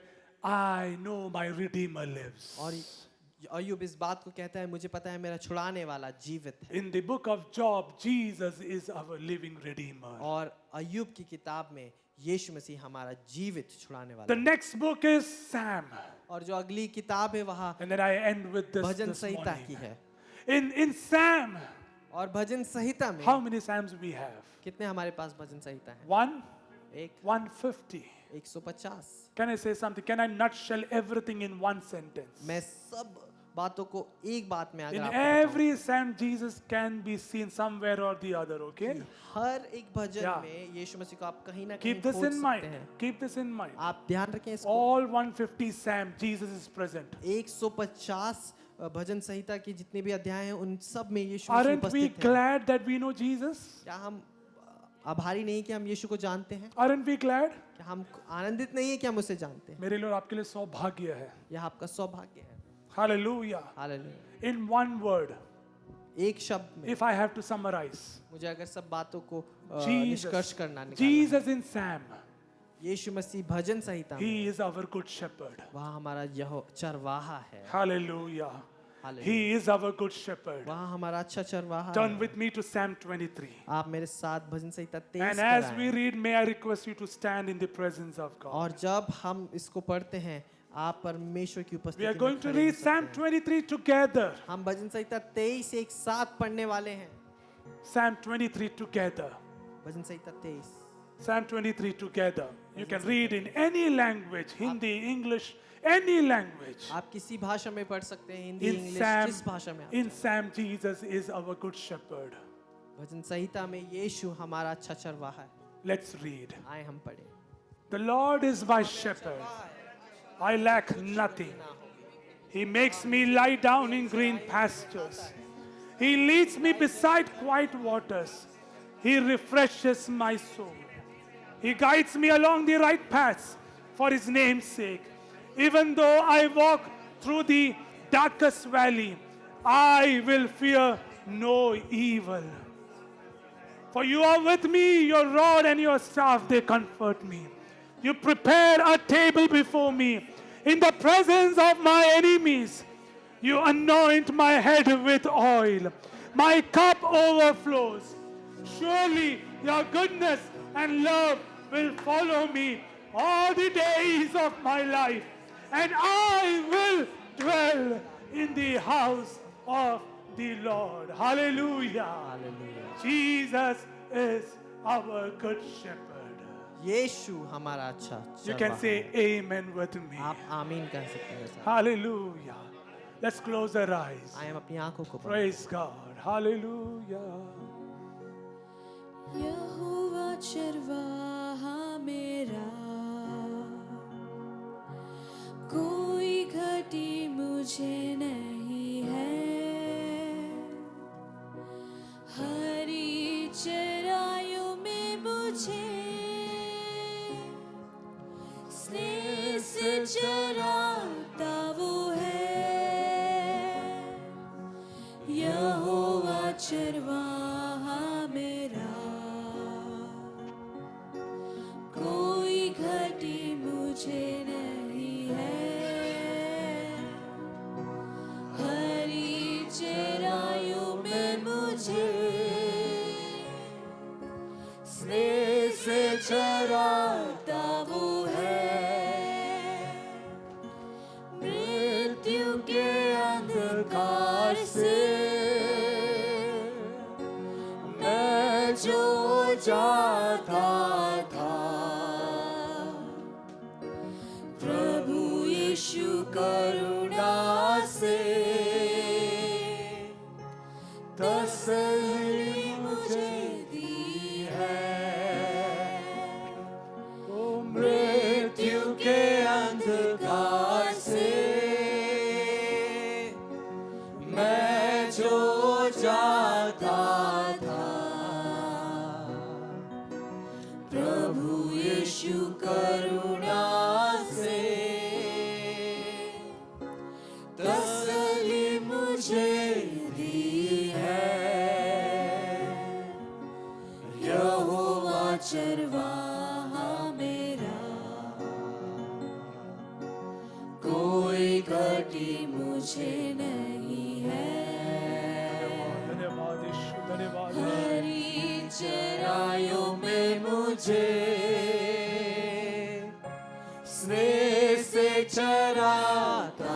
I know my Redeemer lives. और अयूब इस बात को कहता है मुझे पता है मेरा छुड़ाने वाला जीवित है। In the book of Job, Jesus is our living Redeemer. और अयूब की किताब में यीशु मसीह हमारा जीवित छुड़ाने वाला The है। next book is Sam. और जो अगली किताब है वहाँ And then I end with this भजन संहिता की morning. है। In Sam, और भजन संहिता में how many Psalms we have? कितने हमारे पास भजन संहिता है? 150. 150। Can I say something? Can I nutshell everything in one sentence? मैं सब बातों को एक बात में अगर In आपको बताऊं, every Psalm, Jesus can be seen somewhere or the other, okay? हर एक भजन Yeah. में यीशु मसीह को आप कहीं ना कहीं Keep this खोज in mind. सकते हैं। Keep this in mind. आप ध्यान रखें इसको। All 150 Psalm, Jesus is present. 150 भजन संहिता के जितने भी अध्याय हैं उन सब में यीशु मसीह Aren't we उपस्थित हैं। glad that we know Jesus? क्या हम आभारी नहीं कि हम यीशु को जानते हैं? Aren't we glad? क्या हम आनंदित नहीं है कि हम उसे जानते हैं? मेरे लिए और आपके लिए सौभाग्य है. यह आपका सौभाग्य है। Hallelujah. Hallelujah. In one word, एक शब्द में if I have to summarize, मुझे अगर सब बातों को Jesus, निष्कर्ष करना निकालना है, Jesus in Psalm, यीशु मसीह भजन संहिता में He is our good shepherd. वहाँ हमारा यह चरवाहा है। Hallelujah. Hallelujah. He is our good shepherd. वहाँ हमारा अच्छा चरवाहा Turn है। with me to Psalm 23. आप मेरे साथ भजन संहिता 23 And as we read, may I request you to stand in the presence of God. और जब हम इसको पढ़ते हैं आप परमेश्वर की We उपस्थिति are में going to खड़े हो read सकते Psalm हैं। 23 together. हम भजन संहिता 23 एक साथ पढ़ने वाले हैं। Psalm 23 together. Bhajan Samhita 23। Psalm 23 together. You can read in any language, Hindi, English, any language. आप किसी भाषा में पढ़ सकते हैं, हिंदी, In इंग्लिश, Psalm, जिस भाषा में आप in Psalm, Jesus is our good shepherd. भजन संहिता में यीशु हमारा अच्छा चरवाहा है। Let's read. आए हम पढ़े। The Lord is my shepherd. I lack nothing. He makes me lie down in green pastures. He leads me beside quiet waters. He refreshes my soul. He guides me along the right paths for His name's sake. Even though I walk through the darkest valley, I will fear no evil. For you are with me, your rod and your staff, they comfort me. You prepare a table before me in the presence of my enemies. You anoint my head with oil. My cup overflows. Surely your goodness and love will follow me all the days of my life, and I will dwell in the house of the Lord. Hallelujah. Hallelujah. Jesus is our good shepherd. यीशु हमारा अच्छा You चरवाहा can है। say amen with me. आप आमीन कह सकते हैं साथ। Hallelujah. Let's close our eyes. आए हम अपनी आंखों को बंद Praise God. Hallelujah. यहोवा चरवाहा मेरा, कोई घटी मुझे नहीं है। चराता वो है, यहोवा चरवाहा मेरा। कोई घटी मुझे नहीं है, हरी चराइयों में मुझे स्नेह से चराता वो है। मृत्यु के अंधकार से मैं जो जाता था, प्रभु यीशु करुणा से तसल्ली मुझे दी है। ओ मृत्यु के अंधकार से मैं जो जाता था, प्रभु यीशु करुणा से तसल्ली मुझे दी है। यहोवा चरवाहा मेरा, कोई घटी मुझे नहीं है। धन्यवाद यीशु, धन्यवाद। हरी चराइयों में मुझे स्नेह से चराता